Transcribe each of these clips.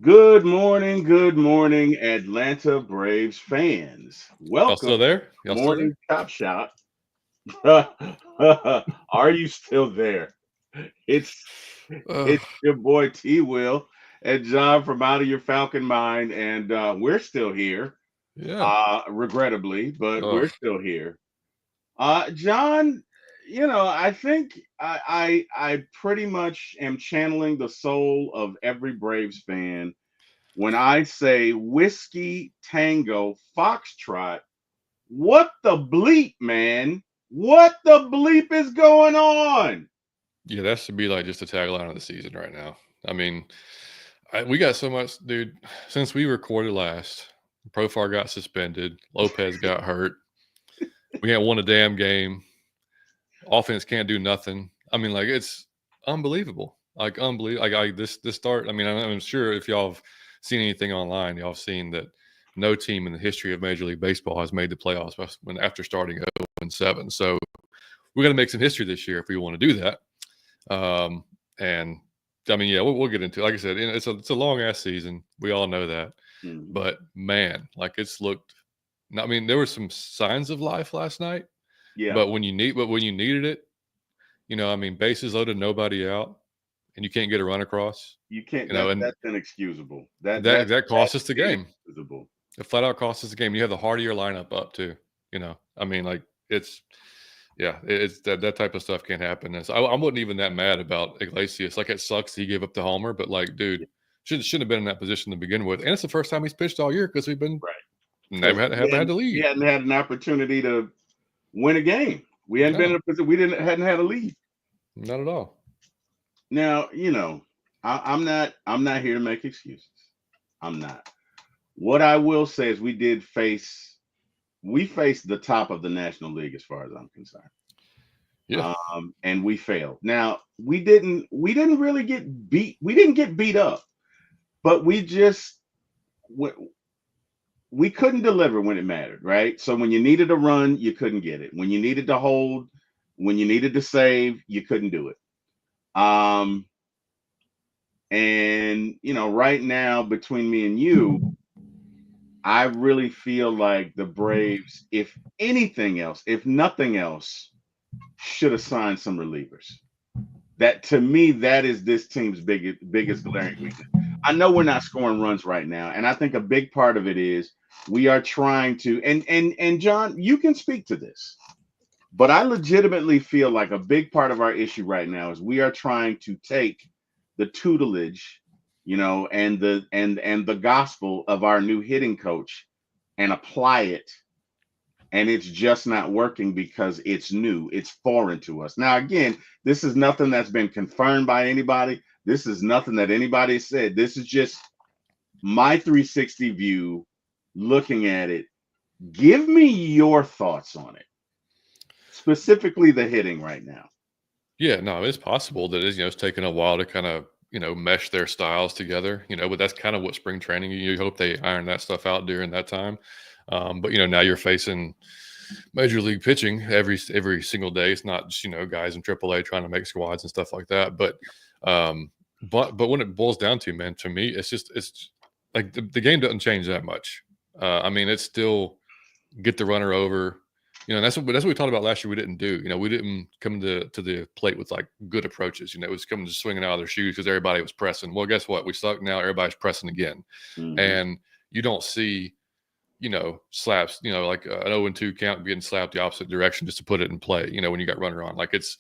good morning, Atlanta Braves fans. Y'all Welcome still there? to Y'all still Morning there? Chop Shop. Are you still there? It's Uh, it's your boy T Will and John from Out of Your Falcon Mind, and we're still here. yeah. Regrettably, but Oh, we're still here. John, I think I pretty much am channeling the soul of every Braves fan when I say whiskey tango foxtrot. What the bleep, man? What the bleep is going on? yeah. That should be like just the tagline of the season right now. I mean, we got so much, dude. Since we recorded last, Profar got suspended. Lopez got hurt. We ain't won a damn game. Offense can't do nothing. I mean, like it's unbelievable. Like unbelievable. Like this start. I mean, I'm sure if y'all have seen anything online, y'all have seen that no team in the history of Major League Baseball has made the playoffs when after starting 0-7. So we're going to make some history this year if we want to do that. And I mean, yeah, we'll get into it. Like I said, it's a long ass season. We all know that. Mhm. But man, like it's looked. I mean, there were some signs of life last night, Yeah, but when you needed it, I mean, bases loaded, nobody out, and you can't get a run across. you can't. And That's inexcusable. That that that that cost that's us the game. inexcusable. It flat out cost us the game. You have the heart of your lineup up too. I mean, like it's yeah, it's that type of stuff can't happen. And so I wasn't even that mad about Iglesias. Like it sucks he gave up the homer, but like, dude, shouldn't have been in that position to begin with. And it's the first time he's pitched all year because we've been Right. never Because had the we lead. hadn't had an opportunity to win a game. We hadn't been in No, a position. We didn't hadn't had a lead. not at all. Now, I'm not here to make excuses. I'm not. What I will say is we faced the top of the National League as far as I'm concerned. Yeah, And we failed. Now, we didn't really get beat. We didn't get beat up, but we, we couldn't deliver when it mattered, right? So when you needed a run, you couldn't get it. When you needed to hold, when you needed to save, you couldn't do it. Um, and right now between me and you, I really feel like the Braves, if anything else, if nothing else, should have signed some relievers. That to me, that is this team's biggest glaring weakness. I know we're not scoring runs right now, and I think a big part of it is we are trying to. And John, you can speak to this, but I legitimately feel like a big part of our issue right now is we are trying to take the tutelage, and the gospel of our new hitting coach and apply it, and it's just not working because it's new, it's foreign to us. Now again, this is nothing that's been confirmed by anybody. This is nothing that anybody said. This is just my 360 view looking at it. Give me your thoughts on it, specifically the hitting right now. yeah. No, it's possible that it's taking a while to kind of mesh their styles together. But that's kind of what spring training. You hope they iron that stuff out during that time. But now you're facing major league pitching every single day. It's not just guys in AAA trying to make squads and stuff like that. Um, but when it boils down to, man, to me, it's like the game doesn't change that much. I mean, it's still get the runner over. That's what we talked about last year. We didn't do. We didn't come to the plate with like good approaches. It was coming just swinging out of their shoes because everybody was pressing. Well, guess what? We suck now. Everybody's pressing again, Hmm. and you don't see slaps, like an 0-2 count getting slapped the opposite direction just to put it in play, when you got runner on. Like it's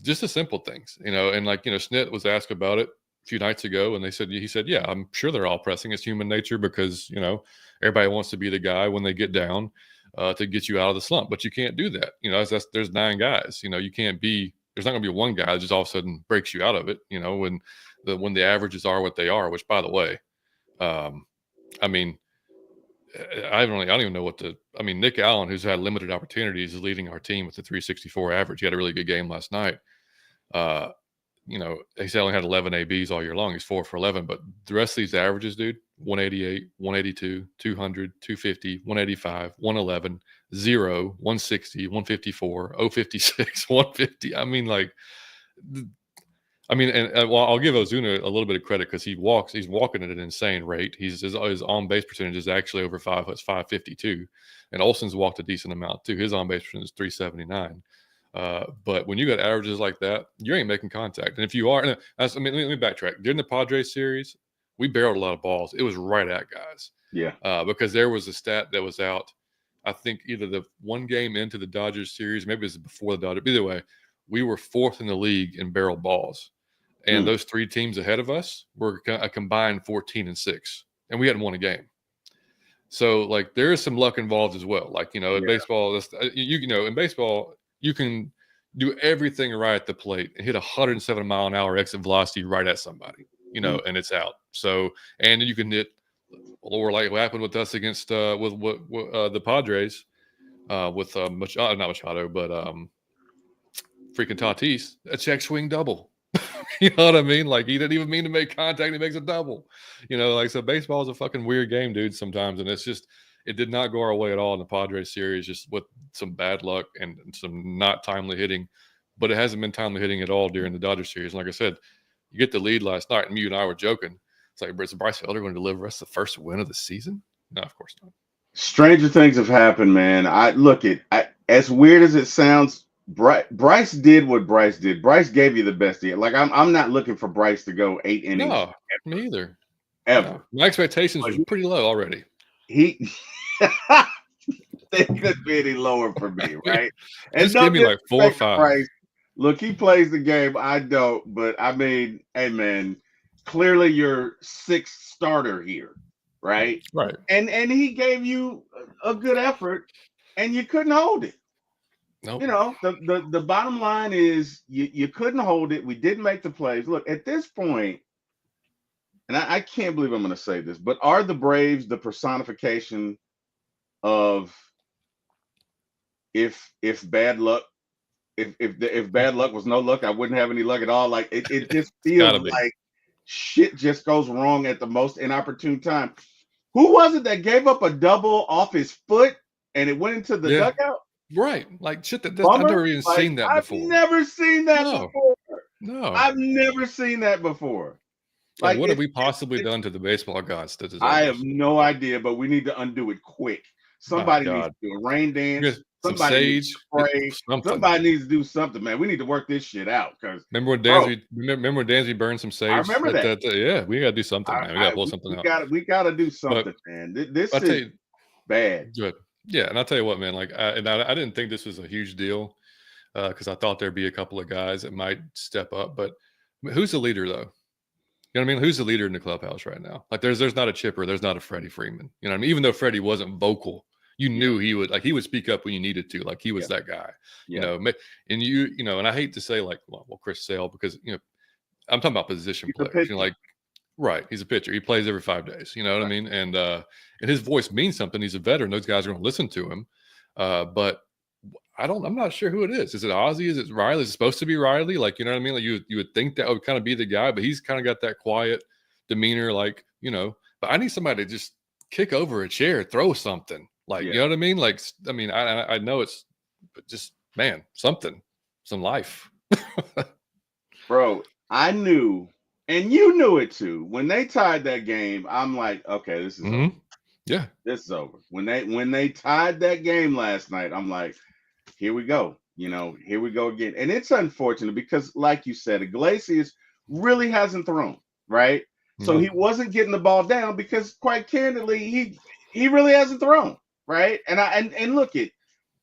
just the simple things, and like, Snit was asked about it a few nights ago and he said, yeah, I'm sure they're all pressing. It's human nature because, everybody wants to be the guy when they get down to get you out of the slump, but you can't do that. There's 9 guys, you can't be, there's not gonna be one guy that just all of a sudden breaks you out of it, when the averages are what they are, which by the way, um, I mean, I don't even know what to. I mean, Nick Allen, who's had limited opportunities, is leading our team with a 364 average. He had a really good game last night. Uh, he's only had 11 ABs all year long. He's 4 for 11, but the rest of these averages, dude, 188, 182, 200, 250, 185, 111, 0, 160, 154, 056, 150. I mean, like, I mean, and well, I'll give Ozuna a little bit of credit because he's walking at an insane rate. His on base percentage is actually over 552, and Olson's walked a decent amount too. His on base percentage is 379. But when you got averages like that, you ain't making contact. And if you are, let me backtrack. During the Padres series, we barreled a lot of balls. It was right at guys. Yeah. Because there was a stat that was out, I think either the one game into the Dodgers series, maybe it was before the Dodgers. Either way, we were 4th in the league in barreled balls. And those 3 teams ahead of us were a combined 14-6, and we hadn't won a game. So, like, there is some luck involved as well. Like, in baseball, in baseball, you can do everything right at the plate and hit 107 mile an hour exit velocity right at somebody, and it's out. So, and you can hit lower, like what happened with us against with the Padres with not Machado, but freaking Tatis, a check swing double. You know what I mean? Like, he didn't even mean to make contact. He makes a double. So baseball is a fucking weird game, dude, sometimes. And it did not go our way at all in the Padres series, just with some bad luck and some not timely hitting. But it hasn't been timely hitting at all during the Dodgers series. And like I said, you get the lead last night, and you and I were joking. It's like, is Bryce Elder going to deliver us the first win of the season? No, of course not. Stranger things have happened, man. As weird as it sounds, Bryce did what Bryce did. Bryce gave you the best deal. Like, I'm not looking for Bryce to go 8 innings. No, me either. Ever. No. My expectations were pretty low already. They couldn't be any lower for me, right? And give me like 4 or 5. Bryce. Look, he plays the game. I don't, but I mean, hey man, clearly your 6th starter here, right? Right. And he gave you a good effort, and you couldn't hold it. Nope. The bottom line is you couldn't hold it. We didn't make the plays. Look, at this point, and I can't believe I'm going to say this, but are the Braves the personification of if bad luck, if bad luck was no luck, I wouldn't have any luck at all? Like, it just feels like shit just goes wrong at the most inopportune time. Who was it that gave up a double off his foot and it went into the dugout? Right. Like, shit, I've never even seen that before. I've never seen that before. No. I've never seen that before. Like, what have we possibly done to the baseball gods to deserve I have no idea, but we need to undo it quick. Somebody needs to do a rain dance. Somebody needs to spray. Somebody needs to do something, man. We need to work this shit out. Because remember when Dansby burned some sage? I remember that. Yeah, we gotta do something, man. We gotta pull something out. We gotta do something, man. This is bad. Good. Yeah, and I'll tell you what, man. Like, I didn't think this was a huge deal because I thought there'd be a couple of guys that might step up. But who's the leader, though? You know what I mean? Who's the leader in the clubhouse right now? Like, there's not a Chipper, there's not a Freddie Freeman. You know what I mean? Even though Freddie wasn't vocal, you knew he would speak up when you needed to. Like, he was that guy. Yeah. And and I hate to say like, well, Chris Sale, because I'm talking about position players. Like, right, he's a pitcher. He plays every 5 days. You know what I mean? And his voice means something. He's a veteran. Those guys are going to listen to him. But I'm not sure who it is. Is it Ozzie? Is it Riley? Is it supposed to be Riley? Like, you know what I mean? Like, you would think that would kind of be the guy, but he's kind of got that quiet demeanor, like, but I need somebody to just kick over a chair, throw something. Like, you know what I mean? Like, I mean, I know it's, but just, man, something, some life. Bro, I knew, and you knew it too. When they tied that game, I'm like, okay, this is over. Yeah, this is over. When they tied that game last night, I'm like, here we go. Here we go again. And it's unfortunate because, like you said, Iglesias really hasn't thrown, right? So he wasn't getting the ball down because, quite candidly, he really hasn't thrown, right? And look,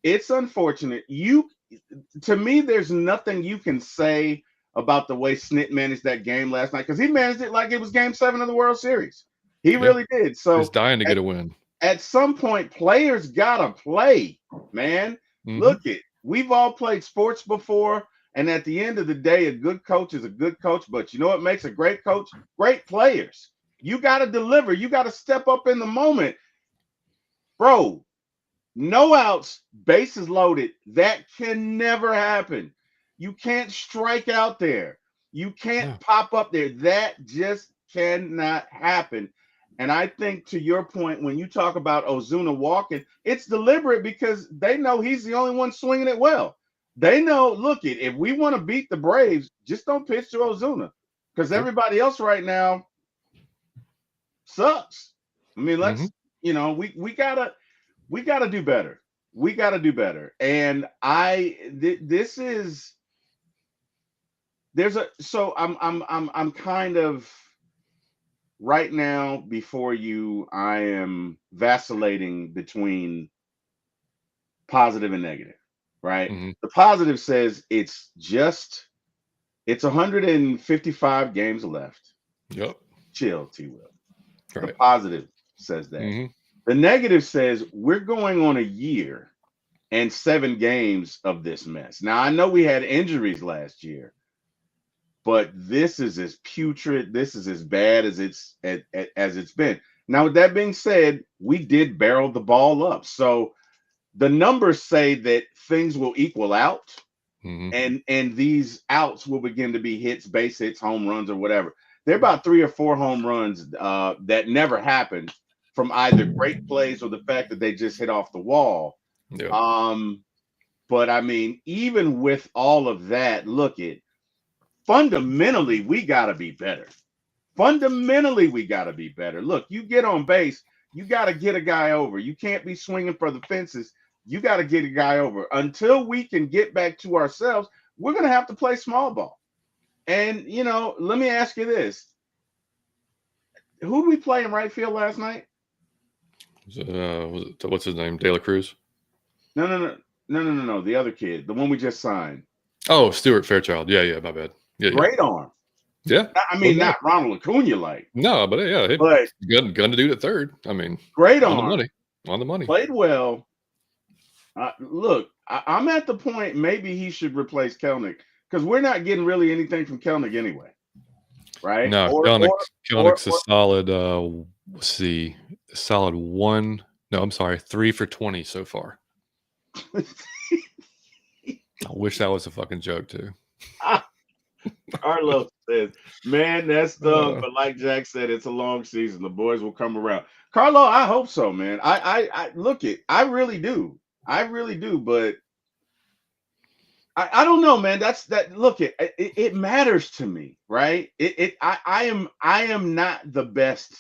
it's unfortunate. To me, there's nothing you can say about the way Snit managed that game last night, because he managed it like it was Game 7 of the World Series. He really did. So he's dying to get a win. At some point, players gotta play, man. Look, we've all played sports before, and at the end of the day, a good coach is a good coach. But you know what makes a great coach? Great players. You gotta deliver. You gotta step up in the moment, bro. No outs, bases loaded. That can never happen. You can't strike out there. You can't pop up there. That just cannot happen. And I think, to your point, when you talk about Ozuna walking, it's deliberate because they know he's the only one swinging it well. They know. Look, if we want to beat the Braves, just don't pitch to Ozuna, because Yep. everybody else right now sucks. I mean, Mm-hmm. let's we gotta do better. We gotta do better. And this is there's a so I'm kind of right now before you. I am vacillating between positive and negative. Right. Mm-hmm. The positive says it's 155 games left. Yep. Chill, T. Will. The Right. positive says that. Mm-hmm. The negative says we're going on a year and 7 games of this mess. Now I know we had injuries last year, but this is as putrid, this is as bad as it's been. Now, with that being said, we did barrel the ball up. So the numbers say that things will equal out, and these outs will begin to be hits, base hits, home runs, or whatever. There are about 3 or 4 home runs that never happened from either great plays or the fact that they just hit off the wall. Yeah. But I mean, even with all of that, look it. Fundamentally, we got to be better. Fundamentally, we got to be better. Look, you get on base, you got to get a guy over. You can't be swinging for the fences. You got to get a guy over. Until we can get back to ourselves, we're going to have to play small ball. And, let me ask you this. Who did we play in right field last night? What's his name? De La Cruz? No. The other kid, the one we just signed. Oh, Stuart Fairchild. Yeah, my bad. Yeah, Great arm. Yeah. I mean, not Ronald Acuna like. No, but yeah, but gun to do it at third. I mean, great on arm. On the money. Played well. Look, I'm at the point maybe he should replace Kelnick because we're not getting really anything from Kelnick anyway. Right? No, Kelnick's a solid, let's see, solid 1. No, I'm sorry, 3 for 20 so far. I wish that was a fucking joke too. Carlos says, man, that's dumb. But like Jack said, it's a long season. The boys will come around. Carlo, I hope so, man. I look it. I really do. But I don't know, man. Look it matters to me, right? I am not the best,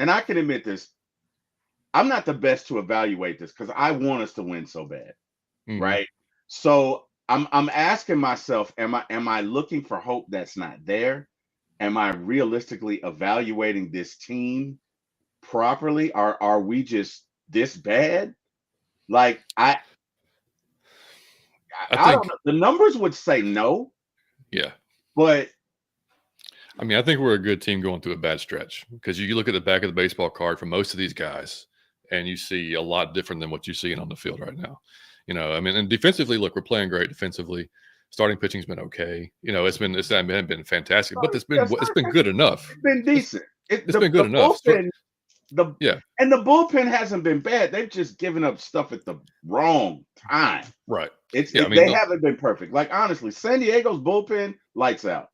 and I can admit this. I'm not the best to evaluate this because I want us to win so bad, right? So I'm asking myself, am I looking for hope that's not there? Am I realistically evaluating this team properly? Are we just this bad? Like I don't know. The numbers would say no. Yeah. But I mean, I think we're a good team going through a bad stretch because you look at the back of the baseball card for most of these guys and you see a lot different than what you're seeing on the field right now. I mean, and defensively, look, we're playing great defensively. Starting pitching's been okay. It's not been fantastic, but it's been good enough. It's been decent. It's been good enough. And the bullpen hasn't been bad. They've just given up stuff at the wrong time. Right. They haven't been perfect. Like honestly, San Diego's bullpen lights out.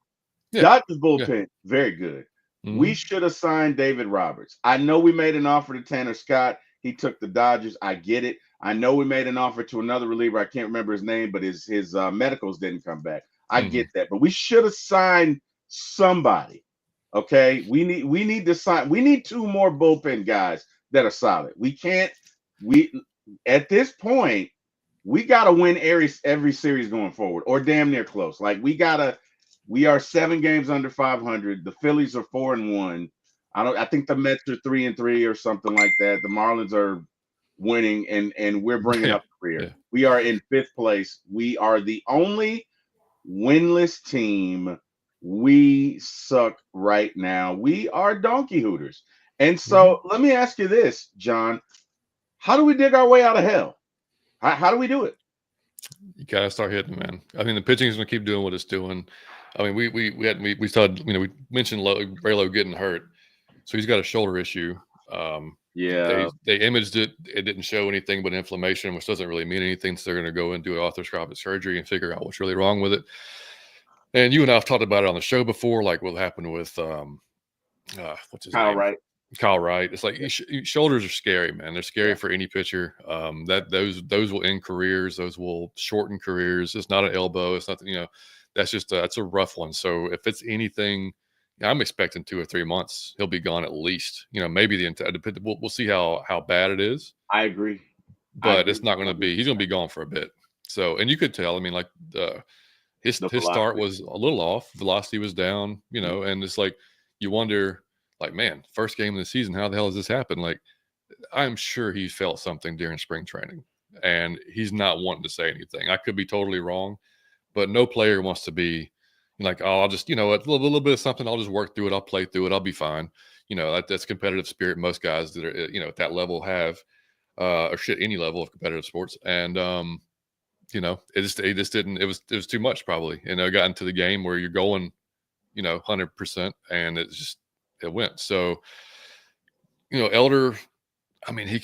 Yeah. Dodgers bullpen very good. Mm-hmm. We should have signed David Roberts. I know we made an offer to Tanner Scott. He took the Dodgers. I get it. I know we made an offer to another reliever. I can't remember his name, but his medicals didn't come back. I get that, but we should have signed somebody. Okay, we need to sign. We need 2 more bullpen guys that are solid. At this point, we got to win every series going forward, or damn near close. Like we are 7 games under 500. The Phillies are 4-1. I think the Mets are 3-3 or something like that. The Marlins are winning, and we're bringing up the rear. Yeah. We are in 5th place. We are the only winless team. We suck right now. We are donkey hooters. And so let me ask you this, John. How do we dig our way out of hell? How do we do it? You gotta start hitting, man. I mean, the pitching is gonna keep doing what it's doing. I mean, we started. We mentioned Ray Lowe getting hurt, so he's got a shoulder issue. Yeah, they imaged it. It didn't show anything but inflammation, which doesn't really mean anything. So they're going to go and do an arthroscopic surgery and figure out what's really wrong with it. And you and I have talked about it on the show before, like what happened with what's his Kyle name? Wright. Kyle Wright. It's like Yeah. shoulders are scary, man. They're scary Yeah. for any pitcher. That those will end careers. Those will shorten careers. It's not an elbow. It's not, that's just that's a rough one. So if it's anything, I'm expecting 2 or 3 months. He'll be gone at least. Maybe the entire. We'll see how bad it is, I agree. but it's not going to be. He's going to be gone for a bit. So, and you could tell. I mean, like his The start velocity. was a little off. Velocity was down. And it's like you wonder, like, man, first game of the season, how the hell does this happen? Like, I'm sure he felt something during spring training, and he's not wanting to say anything. I could be totally wrong, but no player wants to be like, oh, I'll just, a little bit of something. I'll just work through it. I'll play through it. I'll be fine. That's competitive spirit. Most guys that are, at that level have, or shit, any level of competitive sports. And, it just didn't, it was too much probably, got into the game where you're going, 100%, and it went. So, Elder, I mean,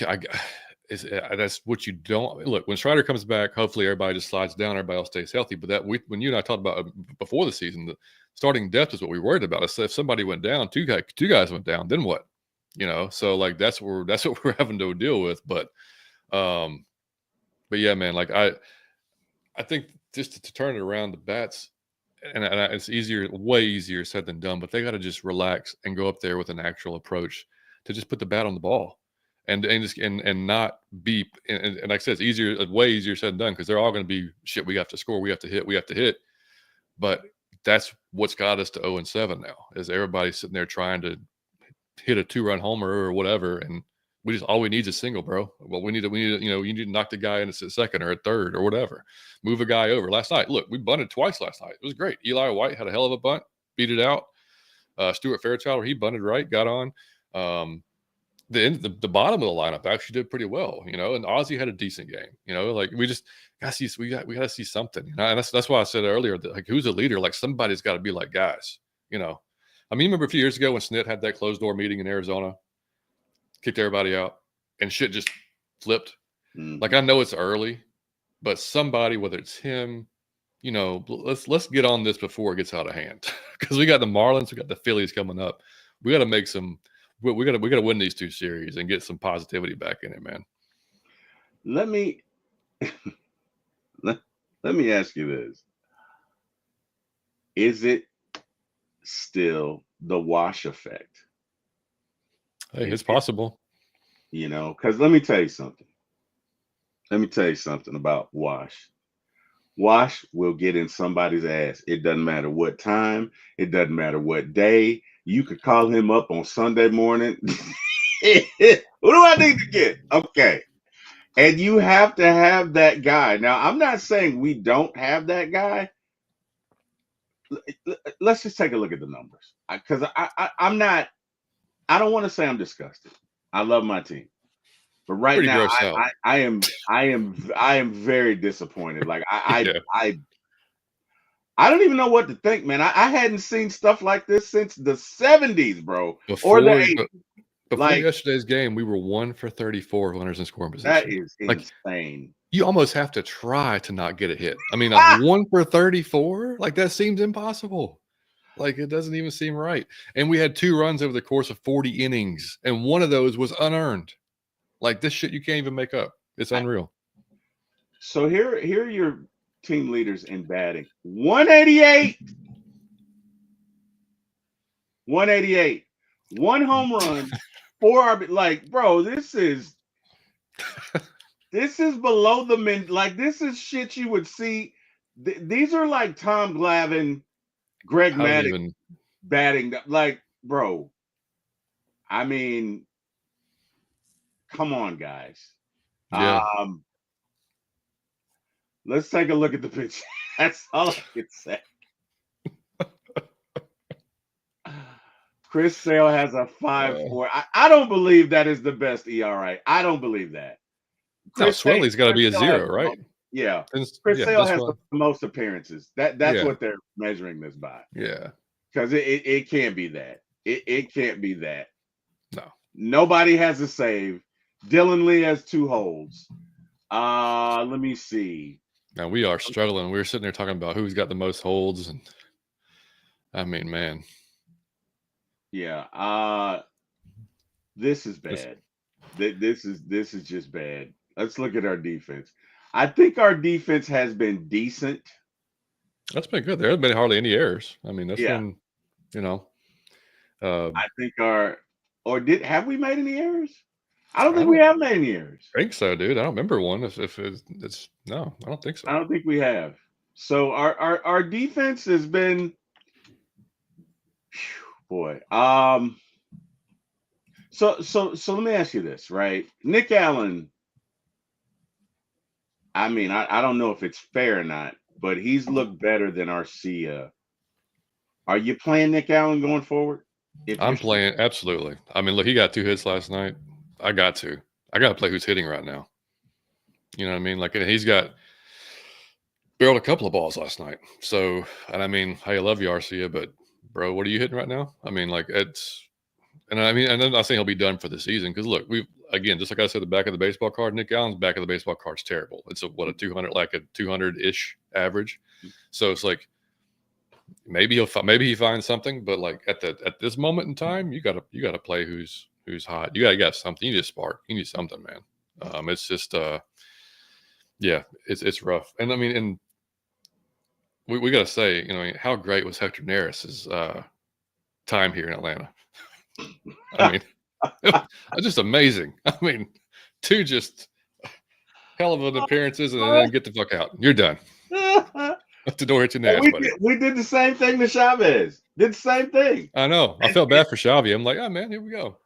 that's what you don't look when Strider comes back. Hopefully, everybody just slides down. Everybody else stays healthy. But when you and I talked about before the season, the starting depth is what we worried about. So if somebody went down, two guys went down, then what? So like that's what we're having to deal with. But yeah, man, like I think just to turn it around, the bats, and it's way easier said than done. But they got to just relax and go up there with an actual approach to just put the bat on the ball. And not beep. And like I said, it's way easier said than done, because they're all going to be shit. We have to score. We have to hit. But that's what's got us to 0-7 now, is everybody sitting there trying to hit a 2-run homer or whatever, and all we need is a single, bro. Well, we need to you need to knock the guy in a second or a third or whatever. Move a guy over. Last night, look, we bunted twice last night. It was great. Eli White had a hell of a bunt, beat it out. Stuart Fairchild, he bunted right, got on. The bottom of the lineup actually did pretty well, and Ozzie had a decent game. Like we got to see something. And that's why I said earlier that, like, who's a leader? Like, somebody's got to be like guys. I mean, you remember a few years ago when Snit had that closed door meeting in Arizona, kicked everybody out, and shit just flipped. Mm-hmm. Like, I know it's early, but somebody, whether it's him, let's get on this before it gets out of hand, because we got the Marlins, we got the Phillies coming up. We got to make some. We got to win these 2 series and get some positivity back in it, man. Let me let me ask you this: is it still the Wash effect? Hey, it's possible. Because let me tell you something. Let me tell you something about Wash. Wash will get in somebody's ass. It doesn't matter what time. It doesn't matter what day. You could call him up on Sunday morning. Who do I need to get? Okay. And you have to have that guy. Now, I'm not saying we don't have that guy. Let's just take a look at the numbers. Because I'm not, I don't want to say I'm disgusted. I love my team. But right Pretty now, grossed out. I am very disappointed. Like Yeah. I don't even know what to think, man. I hadn't seen stuff like this since the 70s, bro. Before or the 80s. Before yesterday's game, we were 1 for 34 runners in scoring position. That is like, insane. You almost have to try to not get a hit. I mean, like 1 for 34, like that seems impossible. Like, it doesn't even seem right. And we had 2 runs over the course of 40 innings, and one of those was unearned. Like, this shit you can't even make up. It's unreal. So here are your team leaders in batting. 188. 188. 1 home run, 4 RB. Like, bro, this is below the min. Like, this is shit you would see. These are like Tom Glavine, Greg Maddux batting. Like, bro, I mean, come on, guys. Yeah. Let's take a look at the pitch. That's all I can say. Chris Sale has a 5.4. I don't believe that is the best ERA. I don't believe that. Swelley's got to be a 0, right? Yeah. Chris Sale has the most appearances. That's what they're measuring this by. Yeah. Because it can't be that. It can't be that. No. Nobody has a save. Dylan Lee has 2 holds. Let me see. Now we are struggling. We're sitting there talking about who's got the most holds, and I mean, man. Yeah. This is bad. This is just bad. Let's look at our defense. I think our defense has been decent. That's been good. There haven't been hardly any errors. I mean, that's Yeah, been, you know, uh, I think have we made any errors? I don't I think we don't have made any errors. think so, dude. I don't remember one. If it's no, I don't think I so. don't think we have. So our defense has been, boy. So let me ask you this, right? Nick Allen. I mean, I don't know if it's fair or not, but he's looked better than Arcia. Are you playing Nick Allen going forward? If you're I'm playing absolutely. I mean, look, he got 2 hits last night. I got to play who's hitting right now. You know what I mean? Like, and he's got barreled a couple of balls last night. So, and I mean, hey, I love you, Arcia, but bro, what are you hitting right now? I mean, like it's, and I mean, and I'm not saying he'll be done for the season because look, we've again, just like I said, the back of the baseball card, Nick Allen's back of the baseball card's terrible. It's a 200, like a 200-ish average. So it's like maybe he finds something, but like at this moment in time, you gotta play who's hot. You got something. You need a spark. You need something, man. It's just yeah, it's rough. And I mean, and we got to say, you know, how great was Hector Neris's time here in Atlanta? I mean, it's just amazing. I mean, 2 just hell of an appearances, and then get the fuck out. You're done. Let the door hit your ass, buddy. We did the same thing to Chavez. Did the same thing. I know. I felt bad for Xavi. I'm like, oh man, here we go.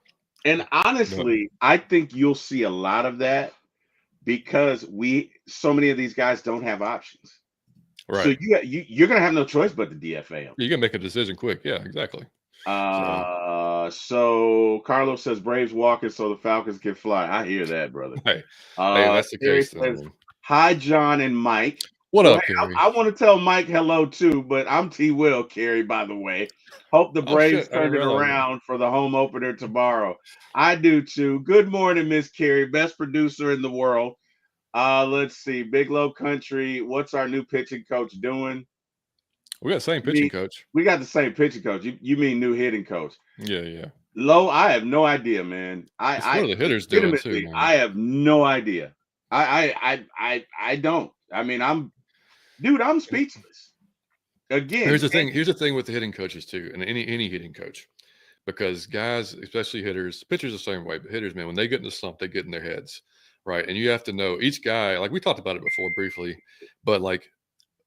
And honestly, I think you'll see a lot of that because so many of these guys don't have options. Right. So you're gonna have no choice but to DFA them. You can make a decision quick. Yeah, exactly. So Carlos says Braves walking so the Falcons can fly. I hear that, brother. Hey, that's the case. Says, hi, John and Mike. What up, Kerry? I want to tell Mike hello too, but I'm T. Will, Kerry, by the way. Hope the Braves turned it around for the home opener tomorrow. I do too. Good morning, Miss Kerry, best producer in the world. Let's see. Big Low Country. What's our new pitching coach doing? We got the same pitching coach. We got the same pitching coach. You mean new hitting coach? Yeah. Low, I have no idea, man. What are the hitters doing too, man? I have no idea. I don't. I mean, I'm speechless. Again, here's the thing with the hitting coaches too, and any hitting coach, because guys, especially hitters, pitchers the same way, but hitters, man, when they get in the slump, they get in their heads, right? And you have to know each guy. Like we talked about it before briefly, but like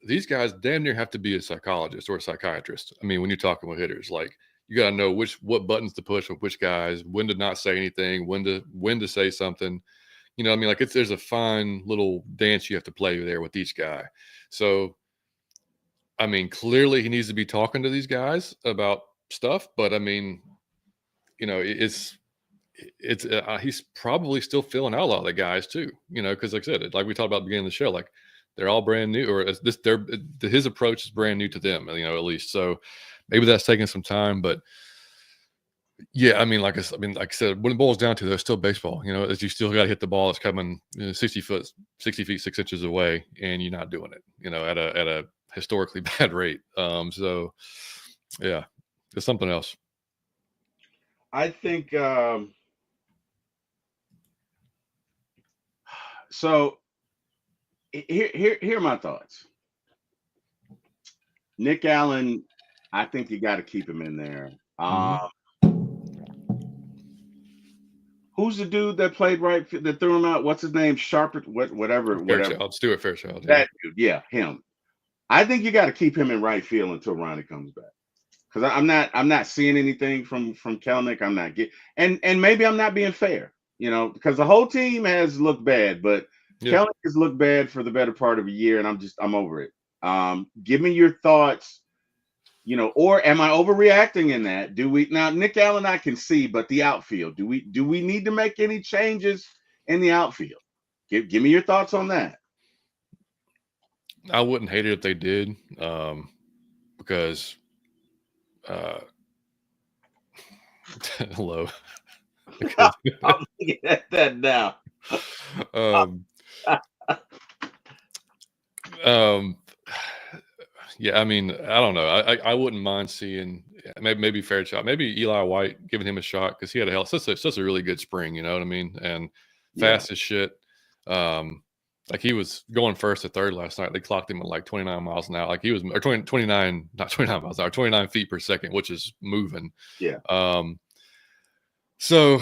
these guys damn near have to be a psychologist or a psychiatrist. I mean, when you're talking with hitters, like you got to know what buttons to push with which guys, when to not say anything, when to say something. You know what I mean? Like there's a fine little dance you have to play there with each guy. So, I mean, clearly he needs to be talking to these guys about stuff, but I mean, you know, he's probably still feeling out a lot of the guys too, you know, because like I said, like we talked about at the beginning of the show, like they're all brand new, or his approach is brand new to them, you know, at least. So maybe that's taking some time, but yeah, I mean, like I said, when it boils down to it, there's still baseball, you know, as you still got to hit the ball that's coming 60 feet 6 inches away, and you're not doing it, you know, at a historically bad rate. So yeah, there's something else. I think so. Here are my thoughts. Nick Allen, I think you got to keep him in there. Who's the dude that played right that threw him out? What's his name? Sharp, whatever. Stuart Fairchild. Yeah. That dude, yeah, him. I think you got to keep him in right field until Ronnie comes back. Because I'm not seeing anything from Kelenic. I'm not getting, and maybe I'm not being fair, you know, because the whole team has looked bad, but Kelenic has looked bad for the better part of a year, and I'm over it. Give me your thoughts. You know, or am I overreacting in that? Do we now Nick Allen I can see, but the outfield, do we need to make any changes in the outfield? Give me your thoughts on that. I wouldn't hate it if they did, because hello. I'm looking at that now. Yeah, I mean, I don't know. I wouldn't mind seeing maybe Fairchild, maybe Eli White, giving him a shot because he had such a really good spring. You know what I mean? And Yeah. fast as shit. Um, like he was going first to third last night. They clocked him at like 29 miles an hour. Like he was, or 29, not 29 miles an hour, 29 feet per second, which is moving. Yeah. So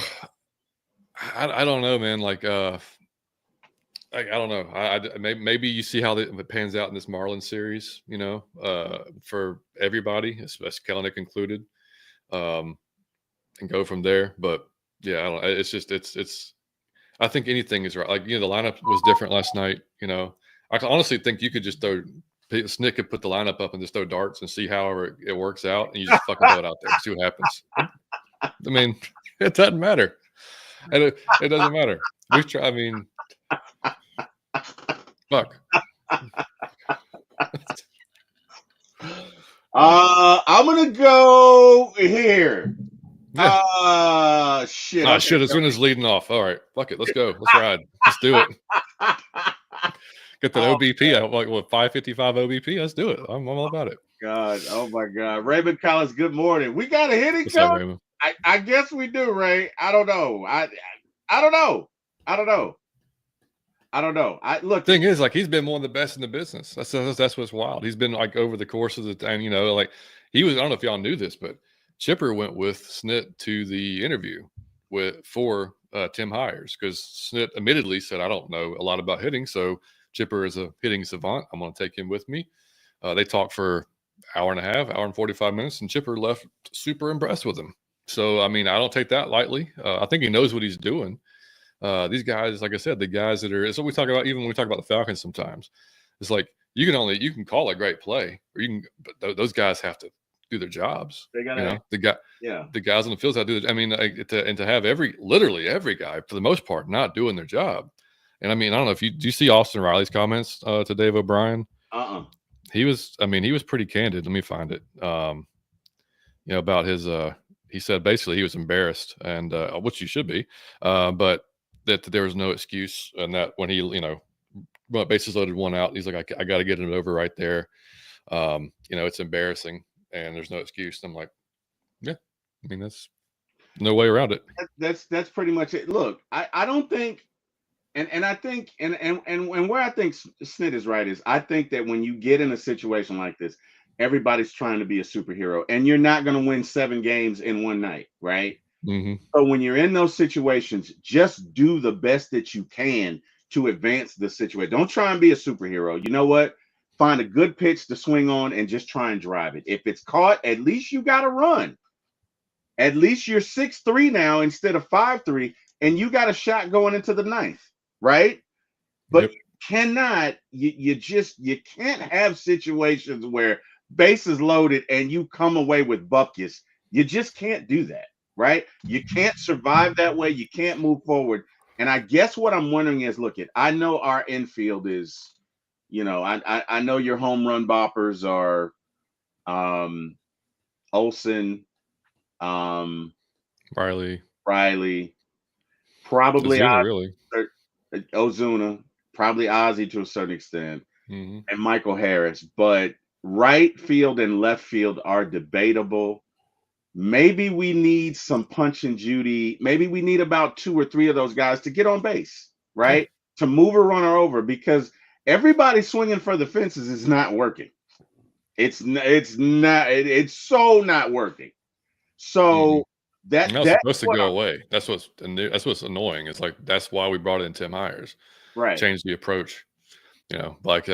I don't know, man. Like, I don't know. Maybe you see how it pans out in this Marlins series, you know, for everybody, especially Kelenic included, and go from there. But yeah, I don't. It's just it's. I think anything is right. Like, you know, the lineup was different last night. You know, I honestly think you could just throw. Snick could put the lineup up and just throw darts and see however it works out, and you just fucking throw it out there and see what happens. I mean, it doesn't matter, and it doesn't matter. We try. I mean. Fuck. I'm gonna go here. Yeah. Shit. Ah, shit. As soon as leading off. All right. Fuck it. Let's go. Let's ride. Let's do it. Get that OBP. Like what? 555 OBP. Let's do it. I'm all about it. God. Oh my God. Raymond Collins. Good morning. We got a hitting coach. I guess we do, Ray. I don't know. I don't know. I don't know. I don't know. Look. Thing is, like, he's been one of the best in the business. That's what's wild. He's been like over the course of the time, you know, like he was. I don't know if y'all knew this, but Chipper went with Snit to the interview for Tim Hires because Snit admittedly said, "I don't know a lot about hitting, so Chipper is a hitting savant. I'm going to take him with me." They talked for hour and a half, hour and 45 minutes, and Chipper left super impressed with him. So, I mean, I don't take that lightly. I think he knows what he's doing. These guys, like I said, the guys that are, it's what we talk about, even when we talk about the Falcons sometimes. It's like you can call a great play, or but those guys have to do their jobs. They got the guys on the fields have to do it. I mean, to have literally every guy for the most part not doing their job. And I mean, I don't know if do you see Austin Riley's comments to Dave O'Brien? He was pretty candid. Let me find it. You know, about his he said basically he was embarrassed, and which you should be, but that there was no excuse, and that when he, you know, bases loaded, one out, he's like, I got to get it over right there. You know, it's embarrassing, and there's no excuse. And I'm like, yeah, I mean, that's no way around it. That's pretty much it. Look, I don't think, and I think, and where I think Snit is right is I think that when you get in a situation like this, everybody's trying to be a superhero, and you're not going to win 7 games in one night, right? Mm-hmm. So when you're in those situations, just do the best that you can to advance the situation. Don't try and be a superhero. You know what? Find a good pitch to swing on and just try and drive it. If it's caught, at least you got to run. At least you're 6-3 now instead of 5-3, and you got a shot going into the 9th, right? But Yep. you cannot, you can't have situations where bases loaded and you come away with buckets. You just can't do that, right? You can't survive that way. You can't move forward. And I guess what I'm wondering is, I know our infield is, you know, I know your home run boppers are Olsen, Riley, probably Ozuna, Ozuna, probably Ozzie to a certain extent, mm-hmm. and Michael Harris. But right field and left field are debatable. Maybe we need some Punch and Judy. Maybe we need about 2 or 3 of those guys to get on base, right? Yeah. To move a runner over, because everybody swinging for the fences is not working. It's so not working. So that's supposed to go away. That's what's annoying. It's like, that's why we brought in Tim Hires, right? Change the approach, you know, like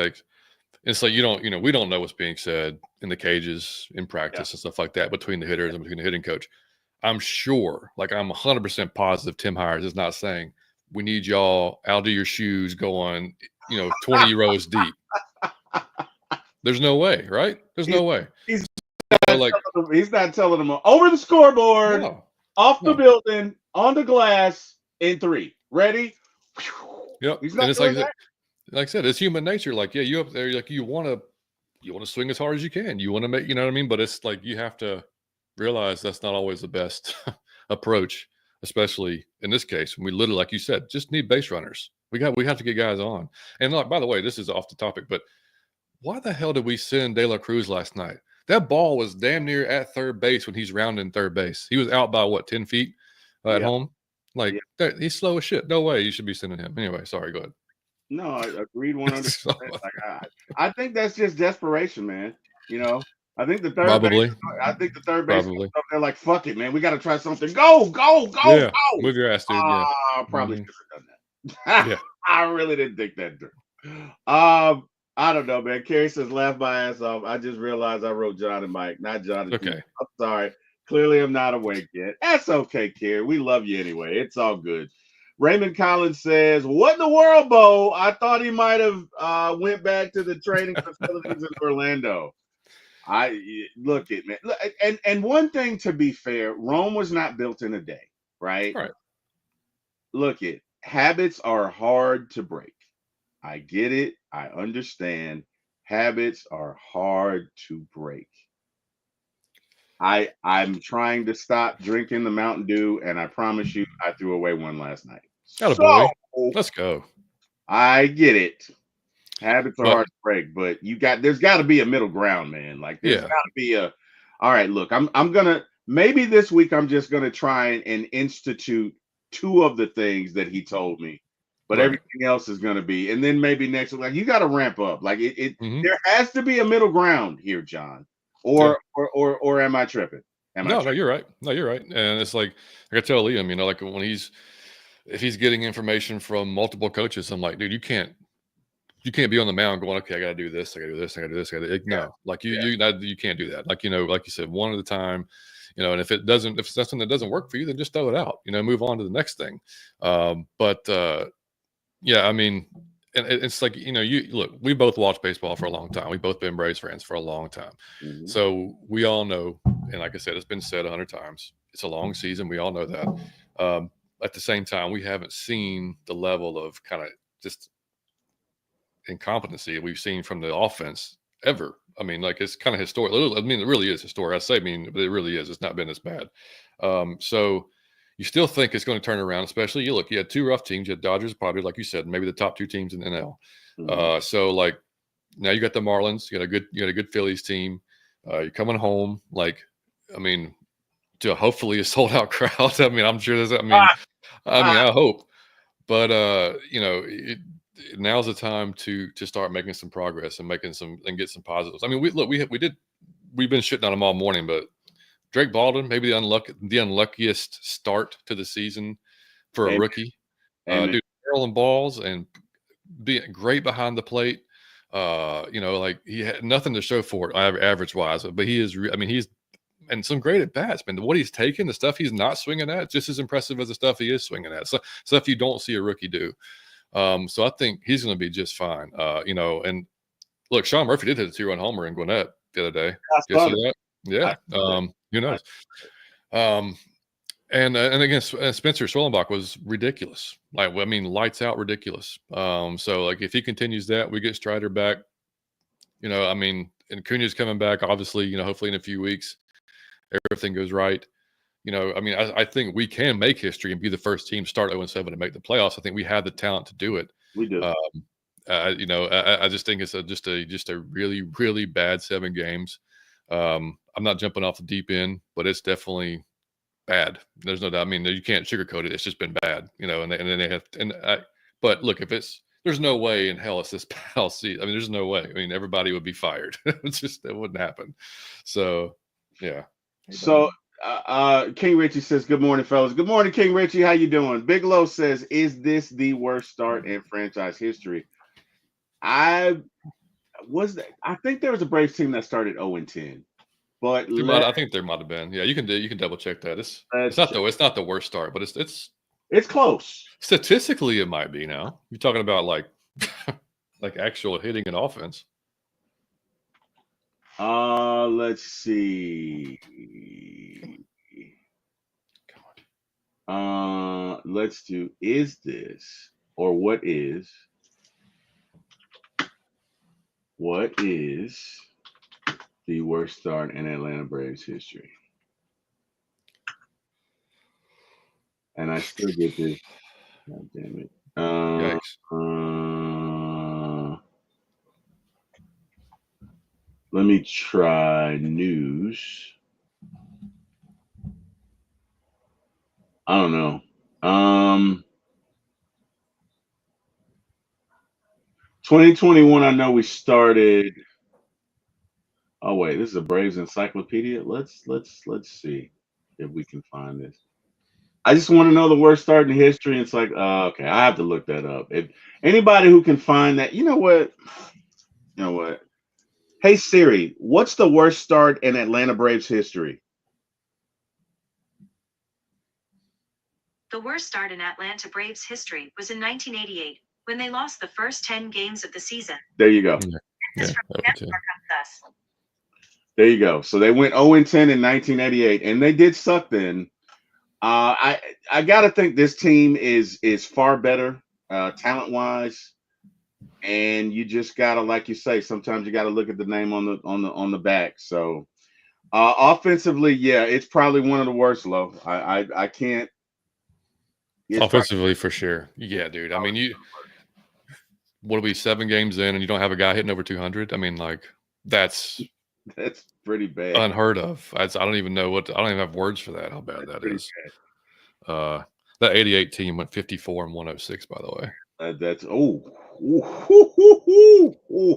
it's like, we don't know what's being said in the cages in practice and stuff like that between the hitters and between the hitting coach. I'm sure, like I'm 100% positive Tim Hires is not saying, we need y'all out of your shoes going, 20 rows deep. There's no way, right? There's no way. He's not telling them over the scoreboard, off the building, on the glass, in 3. Ready? Yep. And it's like I said, it's human nature. Like, yeah, you up there, like you want to swing as hard as you can. You want to make, you know what I mean? But it's like, you have to realize that's not always the best approach, especially in this case. We literally, like you said, just need base runners. We have to get guys on. And like, by the way, this is off the topic, but why the hell did we send De La Cruz last night? That ball was damn near at third base when he's rounding third base. He was out by what, 10 feet at Yeah. home? Like, Yeah. he's slow as shit. No way you should be sending him. Anyway, sorry, go ahead. No, I agreed 100%. So, Like I think that's just desperation, man. You know, I think the third base. probably. I think the third base Probably. up there like, fuck it, man. We got to try something. Go, go, go, Yeah. go. Move your ass, dude. Yeah. Probably Mhm. should have done that. Yeah. I really didn't think that through. I don't know, man. Carrie says, laugh my ass off. I just realized I wrote John and Mike, not John and Okay. T. I'm sorry. Clearly, I'm not awake yet. That's okay, Carrie. We love you anyway. It's all good. Raymond Collins says, "What in the world, Bo? I thought he might have went back to the training facilities in Orlando." Look it, man. And one thing, to be fair, Rome was not built in a day, right? Right. Look it. Habits are hard to break. I get it. I understand. Habits are hard to break. I'm trying to stop drinking the Mountain Dew, and I promise you, I threw away one last night. Attaboy. Let's go. I get it. Habits are But- hard to break, but there's got to be a middle ground, man. Like there's got to be all right. Look, I'm gonna maybe this week I'm just gonna try and institute 2 of the things that he told me, but Right. everything else is gonna be, and then maybe next week, like you got to ramp up. Like Mhm. there has to be a middle ground here, John. Or am I tripping? No, you're right. No, you're right. And it's like I tell Liam, you know, like when if he's getting information from multiple coaches, I'm like, dude, you can't be on the mound going, okay, I got to do this, I got to do this, I got to do this, no, like you can't do that. Like, you know, like you said, one at a time, you know, and if it's something that doesn't work for you, then just throw it out, you know, move on to the next thing. Yeah, I mean, and it's like, you know, look, we both watched baseball for a long time. We've both been Braves fans for a long time. Mhm. So we all know, and like I said, it's been said 100 times, it's a long season. We all know that. At the same time, we haven't seen the level of kind of just incompetency we've seen from the offense ever. I mean, like it's kind of historic. I mean, it really is historic. I say, but it really is. It's not been this bad. So you still think it's going to turn around, especially you had 2 rough teams. You had Dodgers, probably like you said, maybe the top 2 teams in the NL. Mhm. So like now you got the Marlins. You got a good Phillies team. You're coming home. Like, I mean, to hopefully a sold out crowd. I mean, I'm sure there's. I hope. But you know, now's the time to start making some progress and get some positives. I mean, we've been shitting on them all morning, but Drake Baldwin, maybe the unluckiest start to the season for a rookie. Dude, barreling balls and being great behind the plate. You know, like he had nothing to show for it average wise, but he is. I mean, he's and some great at bats, man. What he's taking, the stuff he's not swinging at, just as impressive as the stuff he is swinging at. So stuff you don't see a rookie do. So I think he's going to be just fine. You know, and look, Sean Murphy did hit a 2-run homer in Gwinnett the other day. You see that? Yeah. Who knows? And again, Spencer Swellenbach was ridiculous. Like, I mean, lights out ridiculous. So like if he continues that, we get Strider back. You know, I mean, and Cuna's coming back, obviously, you know, hopefully in a few weeks, everything goes right. You know, I mean, I think we can make history and be the first team to start 0-7 and make the playoffs. I think we have the talent to do it. We do. You know, I just think it's just a really, really bad 7 games. I'm not jumping off the deep end, but it's definitely bad. There's no doubt. I mean, you can't sugarcoat it. It's just been bad, you know. And then they have. But look, there's no way in hell it's this policy. I mean, there's no way. I mean, everybody would be fired. That wouldn't happen. So, yeah. So King Richie says, "Good morning, fellas." Good morning, King Richie. How you doing? Big Low says, "Is this the worst start in franchise history?" I think there was a Braves team that started 0-10, but I think there might have been. Yeah, you can double check that. It's not the worst start, but it's close. Statistically, it might be. Now you're talking about like like actual hitting and offense. Let's see. Let's do is this or what is the worst start in Atlanta Braves history? And I still get this. God damn it. Yikes. Let me try news. I don't know. 2021. I know we started. Oh wait, this is a Braves encyclopedia. Let's see if we can find this. I just want to know the worst start in history. It's like, okay, I have to look that up. If anybody who can find that, you know what? You know what? Hey Siri, what's the worst start in Atlanta Braves history? The worst start in Atlanta Braves history was in 1988 when they lost the first 10 games of the season. There you go. Yeah, there you go. So they went 0-10 in 1988, and they did suck then. I gotta think this team is far better talent wise, and you just gotta, like you say, sometimes you gotta look at the name on the back. So offensively, yeah, it's probably one of the worst. Low, I can't. Offensively, for sure. Yeah, dude. I mean, what are we 7 games in, and you don't have a guy hitting over 200? I mean, like that's pretty bad, unheard of. I don't even know I don't even have words for that. How bad that is. That 88 team went 54 and 106. By the way, that's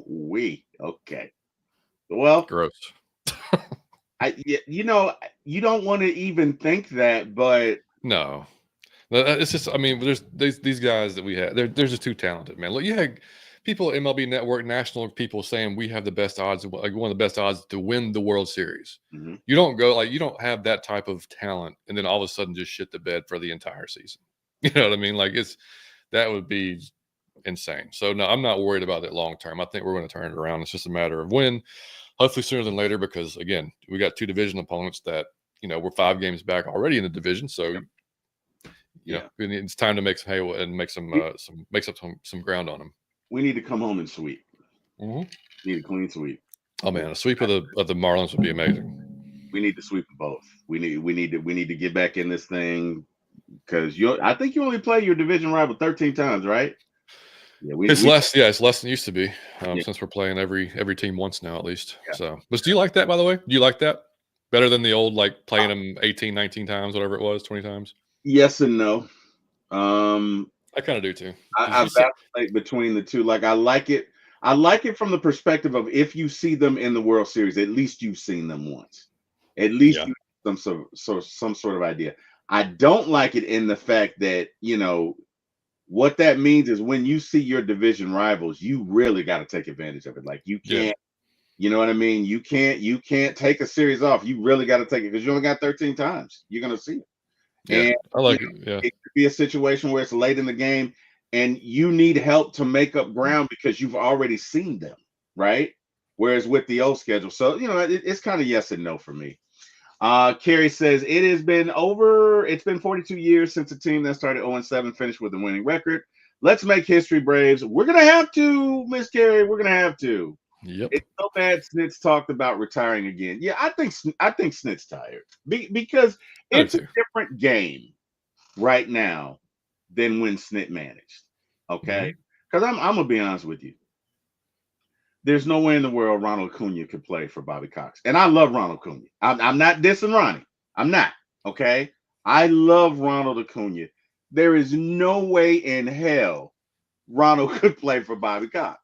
we okay. Well, gross. you don't want to even think that, but no. It's just, I mean, there's these guys that we have. They're just too talented, man. Look, you had people at MLB Network, national people saying we have the best odds, like one of the best odds to win the World Series. Mm-hmm. You don't have that type of talent, and then all of a sudden just shit the bed for the entire season. You know what I mean? Like that would be insane. So no, I'm not worried about it long term. I think we're going to turn it around. It's just a matter of when, hopefully sooner than later, because again, we got 2 division opponents that we're 5 games back already in the division. So. Yeah, it's time to make some hay and make some ground on them. We need to come home and sweep. Mm-hmm. Need a clean sweep. Oh man, a sweep of the Marlins would be amazing. We need to sweep of both. We need to get back in this thing because I think you only play your division rival 13 times, right? Yeah, it's less than it used to be since we're playing every team once now at least. Yeah. So, but do you like that, by the way? Do you like that better than the old like playing them 18, 19 times, whatever it was, 20 times? Yes and no. I kind of do too. I vacillate between the two. Like I like it from the perspective of if you see them in the World Series, at least you've seen them once. At least you have some sort of idea. I don't like it in the fact that what that means is when you see your division rivals, you really got to take advantage of it. Like you can't, you know what I mean? You can't take a series off. You really got to take it because you only got 13 times. You're gonna see it. Yeah, and I like it. Yeah, it could be a situation where it's late in the game and you need help to make up ground because you've already seen them, right? Whereas with the old schedule, so it's kind of yes and no for me. Kerry says it's been 42 years since a team that started 0-7 finished with a winning record. Let's make history, Braves. We're gonna have to, Miss Kerry. We're gonna have to. Yep. It's so bad Snit's talked about retiring again. Yeah, I think Snit's tired because it's a different game right now than when Snit managed. Okay, because I'm gonna be honest with you. There's no way in the world Ronald Acuna could play for Bobby Cox, and I love Ronald Acuna. I'm not dissing Ronnie. I'm not. Okay, I love Ronald Acuna. There is no way in hell Ronald could play for Bobby Cox.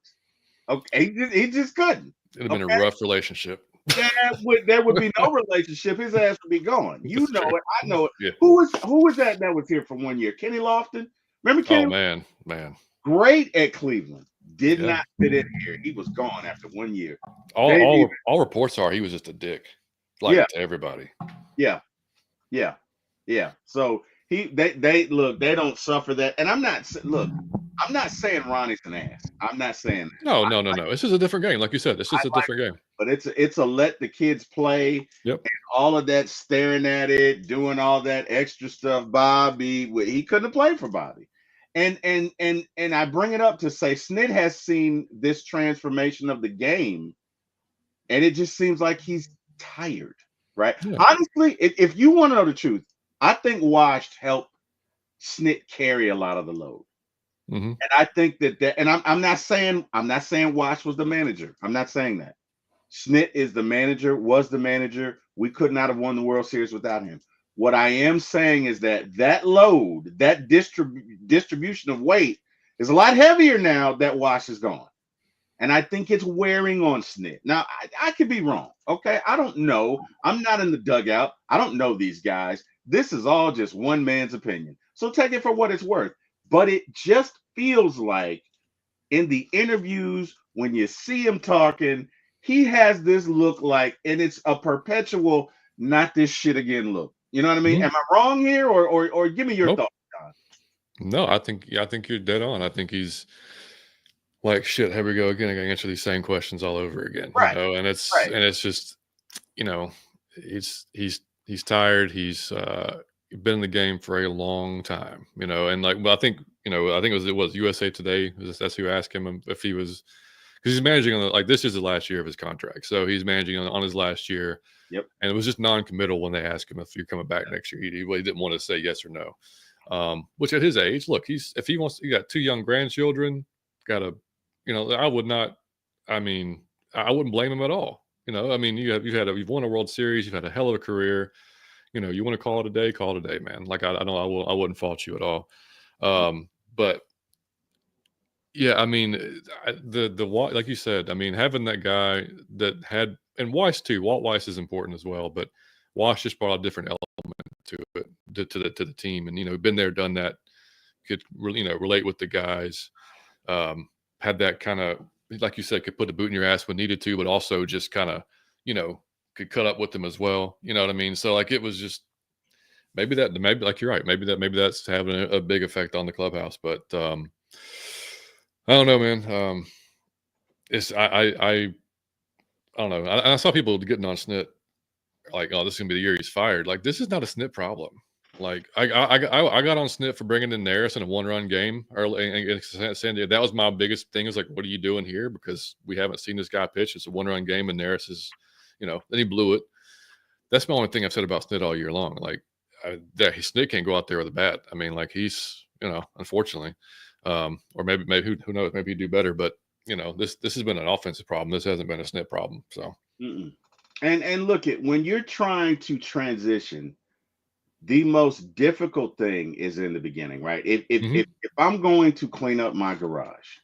Okay, he just couldn't. It'd have been a rough relationship. There would be no relationship. His ass would be gone. You know it. I know it. Yeah. Who was that was here for 1 year? Kenny Lofton. Remember Kenny? Oh man. Great at Cleveland. Did not fit in here. He was gone after 1 year. All reports are he was just a dick, to everybody. Yeah. So they don't suffer that, and I'm not saying Ronnie's an ass. I'm not saying that. No. This is a different game, like you said. It's just a different game. But it's a let the kids play. Yep. And all of that staring at it, doing all that extra stuff. Bobby, he couldn't have played for Bobby. And I bring it up to say Snit has seen this transformation of the game, and it just seems like he's tired, right? Yeah. Honestly, if you want to know the truth, I think Washed helped Snit carry a lot of the load. Mm-hmm. And I think that and I'm not saying Wash was the manager. I'm not saying that. Snit is the manager, was the manager. We could not have won the World Series without him. What I am saying is that load, that distribution of weight is a lot heavier now that Wash is gone. And I think it's wearing on Snit. Now, I could be wrong. Okay. I don't know. I'm not in the dugout. I don't know these guys. This is all just one man's opinion. So take it for what it's worth. But it just feels like in the interviews, when you see him talking, he has this look like, and it's a perpetual not this shit again look. You know what I mean? Am I wrong here? Or give me your Nope. thoughts, John. No, I think you're dead on. I think he's like, shit, here we go again. I gotta answer these same questions all over again. Right. You know, and it's just, you know, he's tired. He's been in the game for a long time, you know, and like, well, I think it was USA Today. That's who asked him if he was, because he's managing on like this is the last year of his contract, so he's managing on his last year. Yep. And it was just non-committal when they asked him if you're coming back next year. He didn't want to say yes or no. Which at his age, look, if he wants, you got 2 young grandchildren, got a, you know, I wouldn't blame him at all. You know, I mean, you've won a World Series, you've had a hell of a career. You know, you want to call it a day, man. Like I wouldn't fault you at all. But yeah, I mean, like you said, I mean, having that guy that had, and Weiss too. Walt Weiss is important as well, but Wash just brought a different element to it, to the team, and you know, been there, done that. Could really, you know, relate with the guys. Had that kind of, like you said, could put the boot in your ass when needed to, but also just kind of, you know, could cut up with them as well. You know what I mean? So like it was just maybe like you're right. Maybe that's having a big effect on the clubhouse. But I don't know, man. I don't know. I saw people getting on Snit like, oh, this is gonna be the year he's fired. Like this is not a Snit problem. Like I got on Snit for bringing in Neris in a 1-run game early in San Diego. That was my biggest thing. Is like, what are you doing here? Because we haven't seen this guy pitch. It's a 1-run game, and Neris is, you know, then he blew it. That's the only thing I've said about Snit all year long. Like Snit can't go out there with a bat. I mean, like he's, you know, unfortunately, or maybe who knows? Maybe he'd do better. But you know, this has been an offensive problem. This hasn't been a Snit problem. So, and look at when you're trying to transition. The most difficult thing is in the beginning, right? If I'm going to clean up my garage,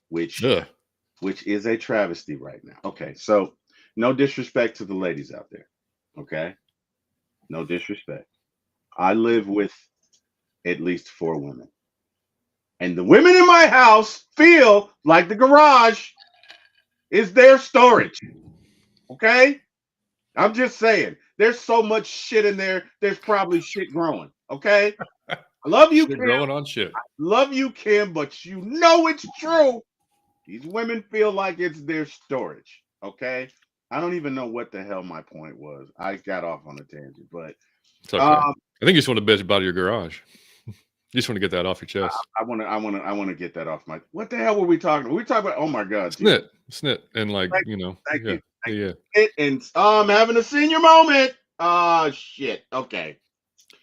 which is a travesty right now. Okay, so no disrespect to the ladies out there. Okay, no disrespect. I live with at least 4 women, and the women in my house feel like the garage is their storage. Okay, I'm just saying. There's so much shit in there. There's probably shit growing. Okay. I love you, Kim. Growing on shit. I love you, Kim, but you know it's true. These women feel like it's their storage. Okay. I don't even know what the hell my point was. I got off on a tangent, but it's okay. I think you just want to bitch about your garage. You just want to get that off your chest. I want to get that off my. What the hell were we talking about? We talking about? Oh my god, Snit, and like thank you know, thank yeah. you. Yeah. And I'm having a senior moment. Oh shit. Okay.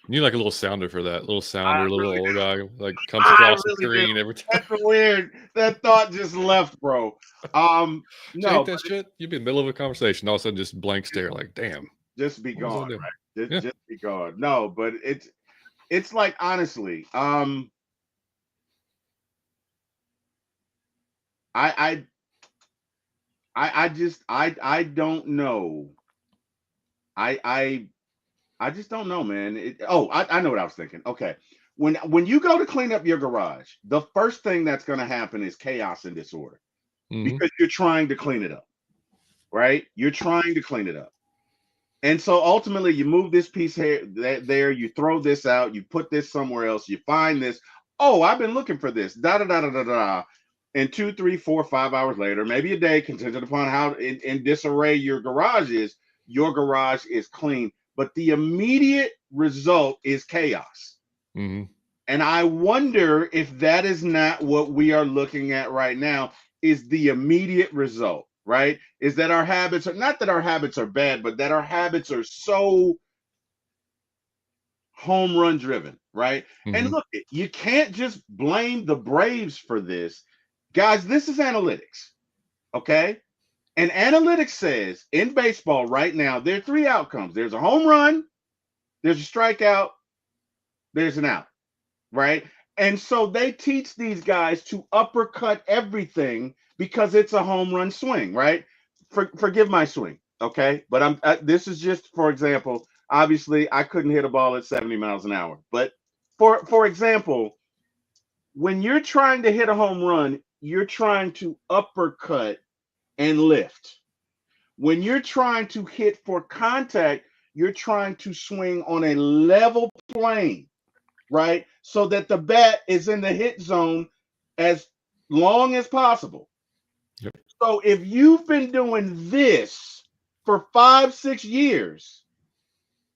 You need like a little sounder for that. Little sounder, little old guy like comes across the screen every time. That's weird. That thought just left, bro. No, that shit. You'd be in the middle of a conversation, all of a sudden just blank stare, like damn. Just be gone, right? Just be gone. No, but it's like honestly, I don't know. I just don't know, man. I know what I was thinking. Okay. When you go to clean up your garage, the first thing that's going to happen is chaos and disorder because you're trying to clean it up, right? You're trying to clean it up. And so ultimately you move this piece here, there, you throw this out, you put this somewhere else, you find this. Oh, I've been looking for this. Da da da da da da. And 2, 3, 4, 5 hours later, maybe a day, contingent upon how in disarray your garage is clean. But the immediate result is chaos. And I wonder if that is not what we are looking at right now, is the immediate result, right? Is that our habits are, not that our habits are bad, but that our habits are so home run driven, right? And look, you can't just blame the Braves for this. Guys, this is analytics, okay? And analytics says in baseball right now, there are three outcomes. There's a home run, there's a strikeout, there's an out, right? And so they teach these guys to uppercut everything because it's a home run swing, right? Forgive my swing, okay? But this is just for example. Obviously, I couldn't hit a ball at 70 miles an hour, but for example, when you're trying to hit a home run, you're trying to uppercut and lift. When you're trying to hit for contact, you're trying to swing on a level plane, right? So that the bat is in the hit zone as long as possible. Yep. So if you've been doing this for 5-6 years,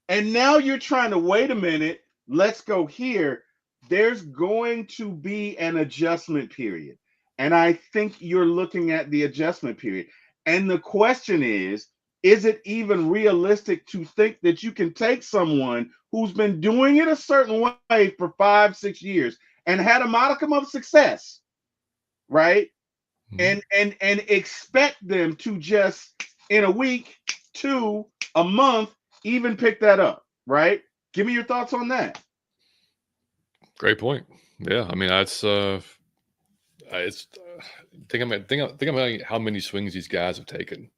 and now you're trying to wait a minute, let's go here, there's going to be an adjustment period. And I think you're looking at the adjustment period. And the question is it even realistic to think that you can take someone who's been doing it a certain way for 5-6 years and had a modicum of success, right? Mm-hmm. And expect them to just in a week, 2, a month, even pick that up, right? Give me your thoughts on that. Great point. Yeah, I mean that's think about how many swings these guys have taken.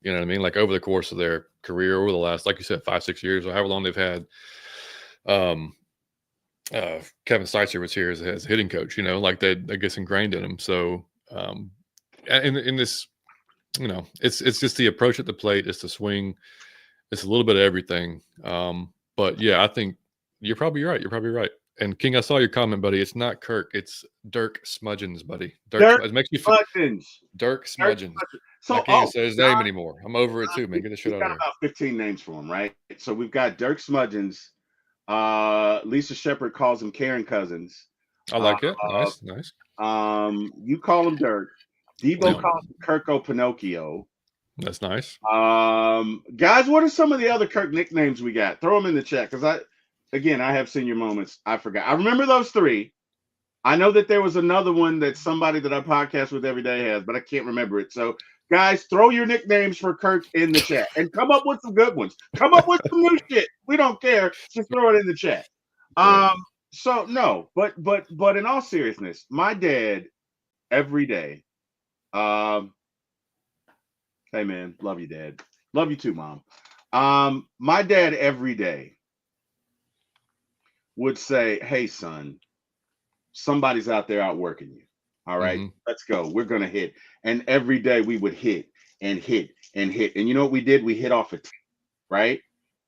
You know what I mean? Like over the course of their career, over the last, like you said, 5-6 years, or however long they've had. Kevin Seitzer was here as a hitting coach. You know, like that gets ingrained in them. So, in this, you know, it's just the approach at the plate. It's the swing. It's a little bit of everything. But yeah, I think you're probably right. You're probably right. And King, I saw your comment, buddy. It's not Kirk. It's Dirk Smudgeons, buddy. Dirk it makes me feel Dirk Smudgeons. So, I can't say his name anymore. I'm over it too, man. Get the shit out of here. We've got about 15 names for him, right? So we've got Dirk Smudgeons. Lisa Shepard calls him Karen Cousins. I like it. Nice. You call him Dirk. Debo calls him Kirko Pinocchio. That's nice. Guys, what are some of the other Kirk nicknames we got? Throw them in the chat because I have senior moments. I forgot. I remember those 3. I know that there was another one that somebody that I podcast with every day has, but I can't remember it. So, guys, throw your nicknames for Kirk in the chat and come up with some good ones. Come up with some new shit. We don't care. Just throw it in the chat. So no, but in all seriousness, my dad every day. Hey man, love you, Dad. Love you too, Mom. My dad every day would say, "Hey, son, somebody's out there outworking you. All right, let's go. We're gonna hit." And every day we would hit and hit and hit. And you know what we did? We hit off a tee, right?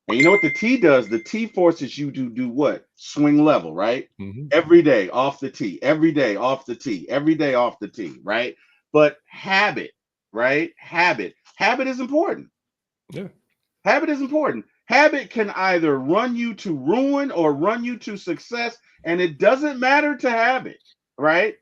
And you know what the tee does? The tee forces you to do what? Swing level, right? Every day off the tee. Every day off the tee. Every day off the tee, right? But habit, right? Habit is important. Yeah. Habit is important. Habit can either run you to ruin or run you to success, and it doesn't matter to habit, right?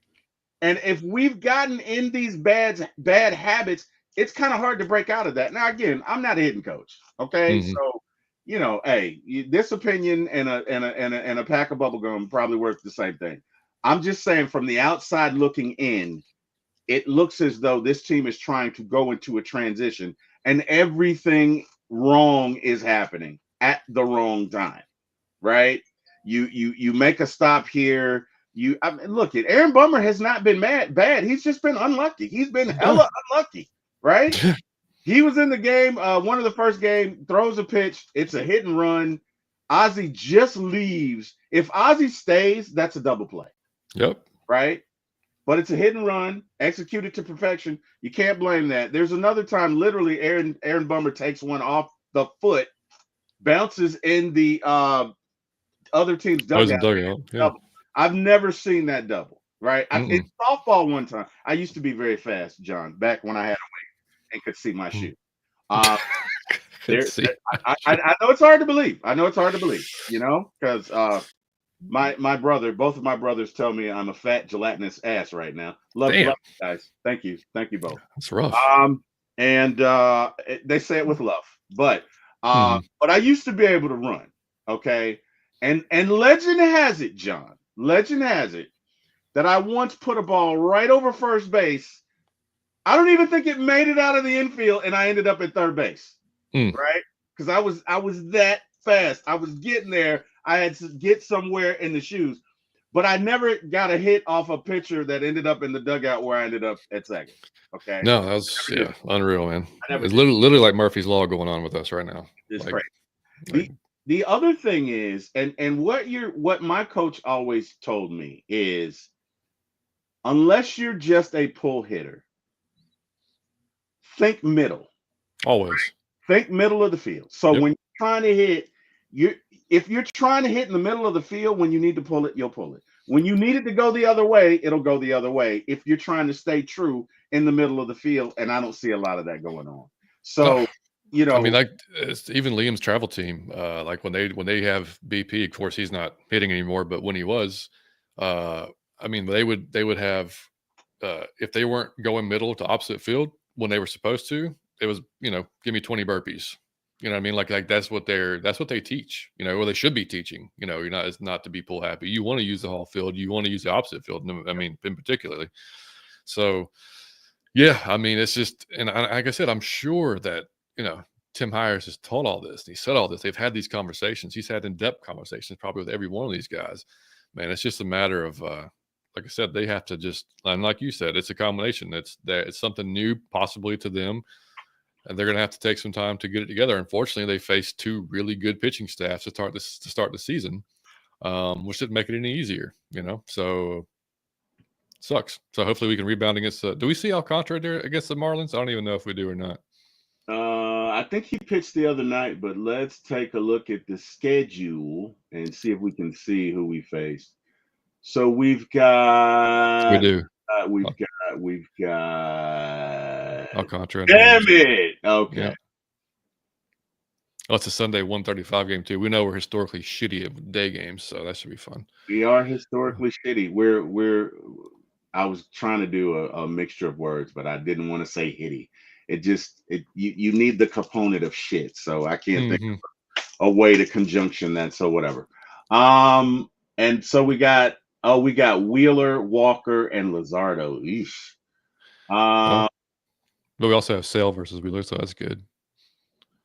And if we've gotten in these bad habits, it's kind of hard to break out of that. Now, again, I'm not a hitting coach, okay? So, you know, hey, this opinion and a pack of bubble gum probably worth the same thing. I'm just saying, from the outside looking in, it looks as though this team is trying to go into a transition, and everything wrong is happening at the wrong time, right? You make a stop here. Look, Aaron Bummer has not been bad. He's just been unlucky. He's been hella unlucky, right? He was in the game, one of the first game, throws a pitch. It's a hit and run. Ozzie just leaves. If Ozzie stays, that's a double play. Yep. Right? But it's a hit and run, executed to perfection. You can't blame that. There's another time, literally, Aaron Bummer takes one off the foot, bounces in the other team's dugout. Yeah. I've never seen that double, right? In softball one time, I used to be very fast, John, back when I had a weight and could see my shoe. I know it's hard to believe. You know, because my brother, both of my brothers tell me I'm a fat gelatinous ass right now. Love you guys. Thank you both. That's rough. And they say it with love, but I used to be able to run. Okay, and legend has it, John. Legend has it that I once put a ball right over first base I don't even think it made it out of the infield, and I ended up at third base. Mm. Right? Because I was that fast. I was getting there. I had to get somewhere in the shoes. But I never got a hit off a pitcher that ended up in the dugout where I ended up at second. Okay. No, that was unreal, man. I never It's did. literally like Murphy's Law going on with us right now. It's Like, crazy. The other thing is, and what my coach always told me is, unless you're just a pull hitter, think middle. always. Think middle of the field. So Yep. when you're trying to hit, if you're trying to hit in the middle of the field, when you need to pull it, you'll pull it. When you need it to go the other way, it'll go the other way. If you're trying to stay true in the middle of the field, and I don't see a lot of that going on. So, I mean, like it's even Liam's travel team, like when they have BP, of course he's not hitting anymore, but when he was, I mean, they would have if they weren't going middle to opposite field when they were supposed to, it was, give me 20 burpees. You know what I mean? Like that's what they teach, or they should be teaching. It's not to be pull happy. You want to use the whole field, you want to use the opposite field. I mean, in particularly. So yeah, I mean, it's just, and like I said, I'm sure that, Tim Hires has taught all this. He said all this. They've had these conversations. He's had in-depth conversations probably with every one of these guys. Man, it's just a matter of, like I said, they have to just, and like you said, it's a combination. It's something new possibly to them, and they're going to have to take some time to get it together. Unfortunately, they faced two really good pitching staffs to start the season, which didn't make it any easier. So sucks. So hopefully we can rebound against. Do we see Alcantara there against the Marlins? I don't even know if we do or not. I think he pitched the other night, but let's take a look at the schedule and see if we can see who we faced. So we've got. We do. We've got Alcantara. Damn it! Okay. Yeah. Oh, it's a Sunday 1:35 game too. We know we're historically shitty at day games, so that should be fun. We are historically shitty. I was trying to do a mixture of words, but I didn't want to say hitty. You need the component of shit, so I can't think of a way to conjunction that. So whatever. And so we got Wheeler, Walker, and Luzardo. Eesh. But we also have Sale versus Wheeler, so that's good.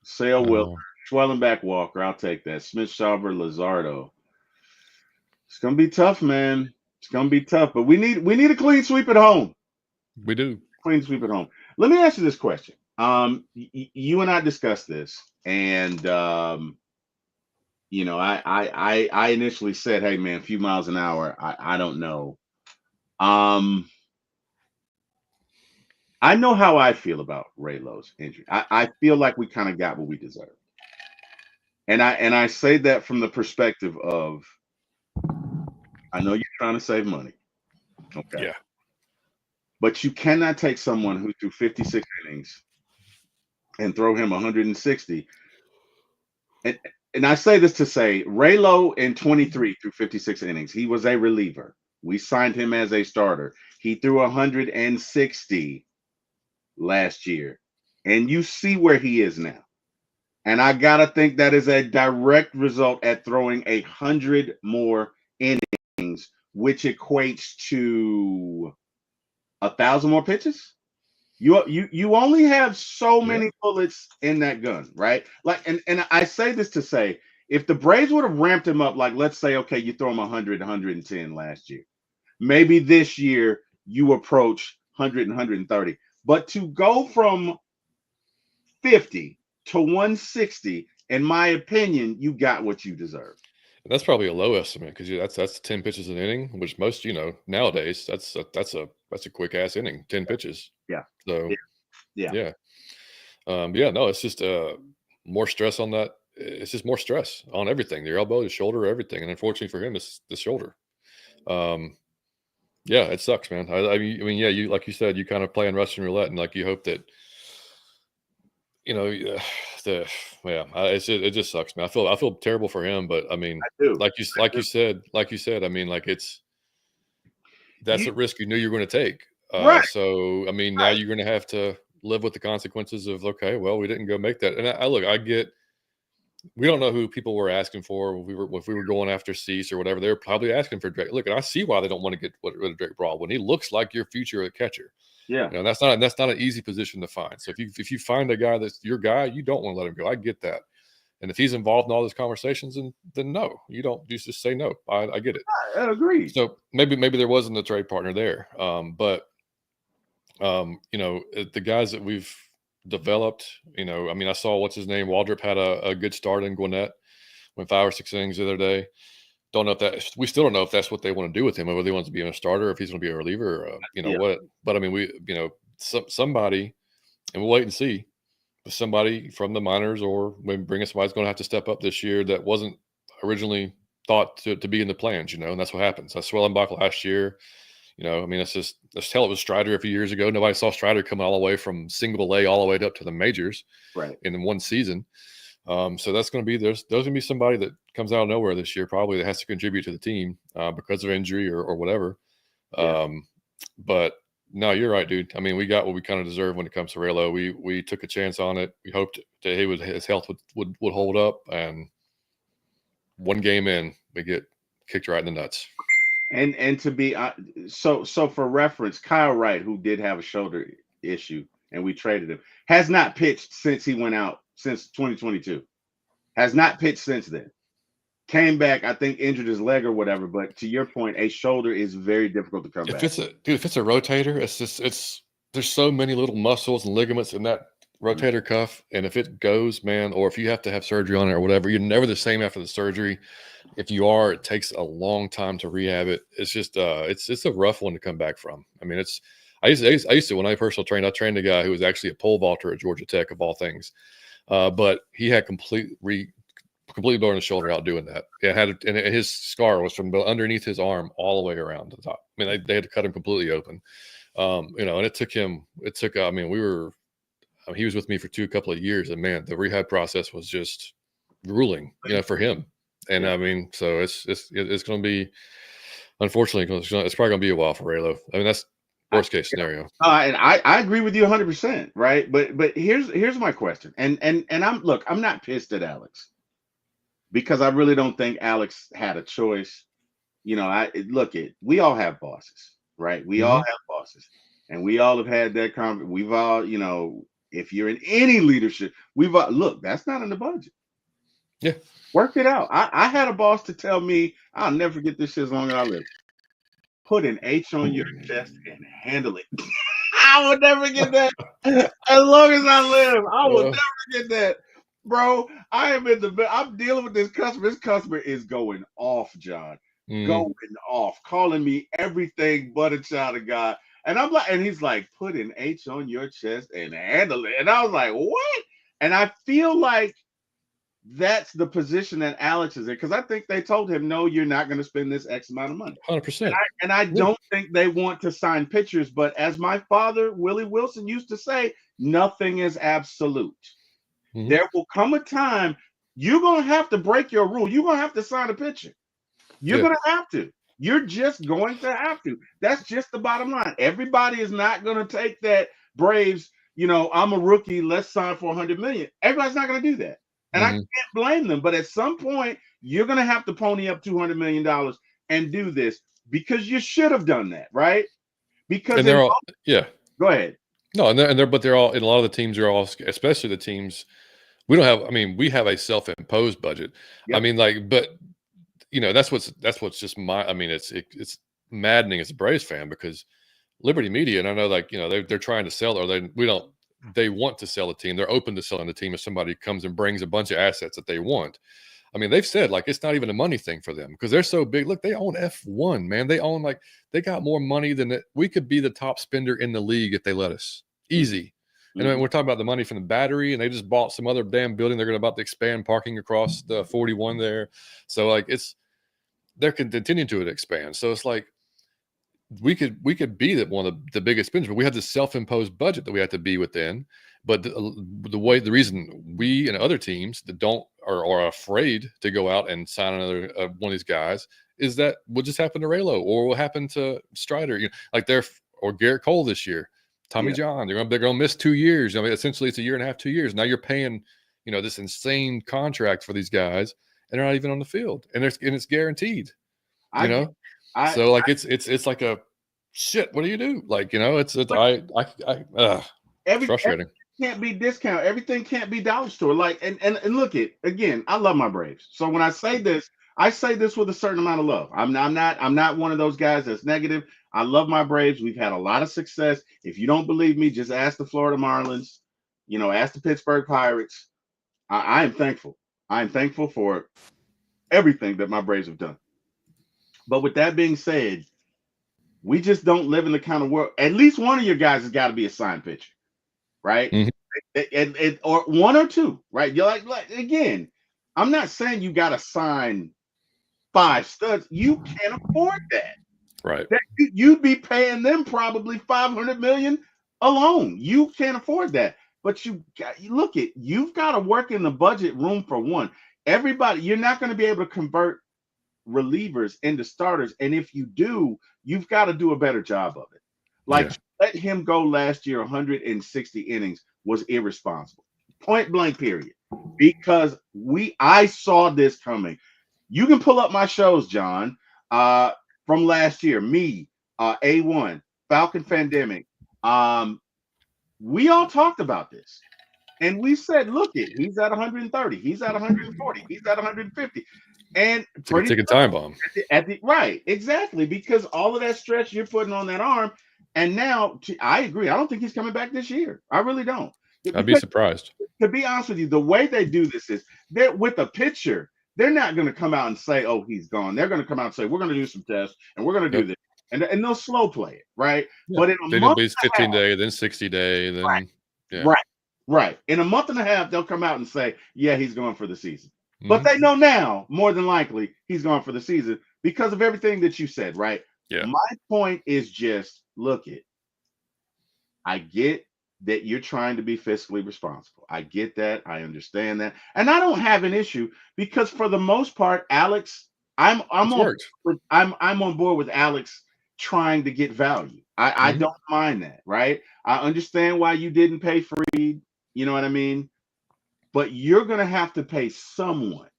Sale, Wheeler, Schwellenbach, Walker. I'll take that. Smith, Schauber, Luzardo. It's gonna be tough, man. It's gonna be tough, but we need a clean sweep at home. We do. Clean sweep at home. Let me ask you this question. You and I discussed this, and I initially said, "Hey, man, a few miles an hour. I don't know." I know how I feel about Ray Lowe's injury. I feel like we kind of got what we deserved, and I say that from the perspective of, I know you're trying to save money, okay? Yeah. But you cannot take someone who threw 56 innings and throw him 160. And I say this to say, Ray Lowe in 23 threw 56 innings. He was a reliever. We signed him as a starter. He threw 160 last year. And you see where he is now. And I got to think that is a direct result at throwing 100 more innings, which equates to 1,000 more pitches. You only have so many bullets in that gun, right? Like, and I say this to say, if the Braves would have ramped him up, like, let's say, okay, you throw him 100, 110 last year, maybe this year you approach 100 and 130. But to go from 50 to 160, in my opinion, you got what you deserve. That's probably a low estimate because that's 10 pitches an inning, which most nowadays that's a quick ass inning, 10 pitches. Yeah. So yeah. No, it's just more stress on that. It's just more stress on everything, the elbow, the shoulder, everything. And unfortunately for him, it's the shoulder. Yeah, it sucks, man. I mean, yeah, you, like you said, you kind of play on Russian roulette, and like you hope that, it just sucks, man. I feel terrible for him, but I mean, I do. like you said, I mean, like that's a risk you knew you were going to take. Right. So I mean, now you're going to have to live with the consequences of, okay, well, we didn't go make that. And I get, we don't know who people were asking for. If we were going after Cease or whatever, they were probably asking for Drake. Look, and I see why they don't want to get rid of Drake Brawl when he looks like your future catcher. Yeah. You know, that's not an easy position to find. So if you find a guy that's your guy, you don't want to let him go. I get that. And if he's involved in all those conversations, then no, you don't. You just say no. I get it. I agree. So maybe there wasn't a trade partner there, but you know, the guys that we've developed, you know, I mean, I saw what's his name, Waldrop had a good start in Gwinnett, went 5 or 6 innings the other day. Don't know if that we still don't know if that's what they want to do with him, or whether he wants to be a starter, or if he's going to be a reliever, or you know what. But I mean, you know, somebody, and we'll wait and see. But somebody from the minors, or maybe bring us somebody's going to have to step up this year that wasn't originally thought to be in the plans, you know, and that's what happens. I Swellenbach last year. You know, I mean, let's tell it was Strider a few years ago. Nobody saw Strider coming all the way from single A all the way up to the majors, right, in one season. So that's going to be there's going to be somebody that comes out of nowhere this year, probably, that has to contribute to the team because of injury or whatever. Yeah. But no, you're right, dude. I mean, we got what we kind of deserve when it comes to Raylo. We took a chance on it. We hoped that his health would hold up, and one game in, we get kicked right in the nuts. And to be so for reference, Kyle Wright, who did have a shoulder issue and we traded him, has not pitched since he went out, since 2022. Has not pitched since then. Came back, I think injured his leg or whatever. But to your point, a shoulder is very difficult to come back. If it's a rotator, there's so many little muscles and ligaments in that rotator cuff, and if it goes, man, or if you have to have surgery on it or whatever, you're never the same after the surgery. If you are, it takes a long time to rehab it. It's just it's a rough one to come back from. I mean, I used to when I personal trained, I trained a guy who was actually a pole vaulter at Georgia Tech, of all things, but he had completely blown his shoulder out doing that. And his scar was from underneath his arm all the way around the top. I mean, they had to cut him completely open. You know, and it took. I mean, he was with me for a couple of years, and man, the rehab process was just grueling, you know, for him. And I mean, so it's going to be, unfortunately, it's probably going to be a while for Raylo. I mean, that's worst case scenario. And I agree with you 100%, right? But here's my question, and I'm not pissed at Alex, because I really don't think Alex had a choice. You know, we all have bosses, right? We all have bosses, and we all have had that conversation. We've all, you know, if you're in any leadership, look, that's not in the budget. Yeah. Work it out. I had a boss to tell me, I'll never forget this shit as long as I live. Put an H on your chest and handle it. I will never get that. As long as I live, I will never get that. Bro, I'm dealing with this customer. This customer is going off, John. Going off, calling me everything but a child of God. And I'm like, and he's like, put an H on your chest and handle it. And I was like, what? And I feel like that's the position that Alex is in, because I think they told him, no, you're not going to spend this X amount of money. 100%. And I don't think they want to sign pitchers. But as my father, Willie Wilson, used to say, nothing is absolute. There will come a time you're going to have to break your rule. You're going to have to sign a pitcher. You're going to have to. You're just going to have to. That's just the bottom line. Everybody is not going to take that Braves, you know, I'm a rookie, let's sign for $100 million. Everybody's not going to do that. And I can't blame them. But at some point, you're going to have to pony up $200 million and do this, because you should have done that, right? Because they're all, Go ahead. No, but they're all, in a lot of the teams are all, especially the teams we don't have. I mean, we have a self-imposed budget. Yep. I mean, like, but you know, that's what's just I mean, it's maddening as a Braves fan, because Liberty Media, and I know, like, you know, they're trying to sell, or they want to sell a team. They're open to selling the team if somebody comes and brings a bunch of assets that they want. I mean, they've said, like, it's not even a money thing for them, because they're so big. Look, they own F1, man. They own, like, they got more money than we could be the top spender in the league if they let us. Easy. And I mean, we're talking about the money from the Battery, and they just bought some other damn building. They're about to expand parking across the 41 there. So, like, they're continuing to expand. So it's like, we could be one of the biggest spenders, but we have this self-imposed budget that we have to be within. But the reason we and other teams that are afraid to go out and sign another one of these guys is that will just happen to Raylo, or will happen to Strider, you know, like or Garrett Cole this year, Tommy John. They're gonna miss 2 years. I mean, essentially it's a year and a half, 2 years. Now you're paying, you know, this insane contract for these guys, and they're not even on the field, and it's guaranteed. So like it's like a shit, what do you do? Like, it's Every frustrating. can't be discount. Everything can't be dollar store. Like, and look it again. I love my Braves. So when I say this with a certain amount of love. I'm not one of those guys that's negative. I love my Braves. We've had a lot of success. If you don't believe me, just ask the Florida Marlins. Ask the Pittsburgh Pirates. I am thankful. I am thankful for everything that my Braves have done. But with that being said, we just don't live in the kind of world. At least one of your guys has got to be a signed pitcher, right? Mhm. Or one or two, right? You're like again, I'm not saying you got to sign 5 studs. You can't afford that. Right. You'd be paying them probably 500 million alone. You can't afford that. But you've got to work in the budget room for one. Everybody, you're not going to be able to convert relievers into starters. And if you do, you've got to do a better job of it. Like, let him go last year 160 innings was irresponsible. Point blank, period. Because I saw this coming. You can pull up my shows, John, from last year. Me, A1, Falcon Fandemic. We all talked about this. And we said, look, he's at 130, he's at 140, he's at 150. And it's a ticking time bomb. Right, exactly, because all of that stretch you're putting on that arm, and now I agree. I don't think he's coming back this year. I really don't. I'd be surprised. To be honest with you, the way they do this is they're with a pitcher. They're not going to come out and say, "Oh, he's gone." They're going to come out and say, "We're going to do some tests and we're going to do this," and they'll slow play it, right? Yeah. But in a then month, it'll be 15-day, then 60-day, then right. In a month and a half, they'll come out and say, "Yeah, he's going for the season." Mm-hmm. But they know now, more than likely, he's going for the season because of everything that you said, right? Yeah. My point is just, I get that you're trying to be fiscally responsible. I get that. I understand that. And I don't have an issue because for the most part, Alex, I'm on board with Alex trying to get value. I don't mind that, right? I understand why you didn't pay Fried, you know what I mean? But you're going to have to pay someone,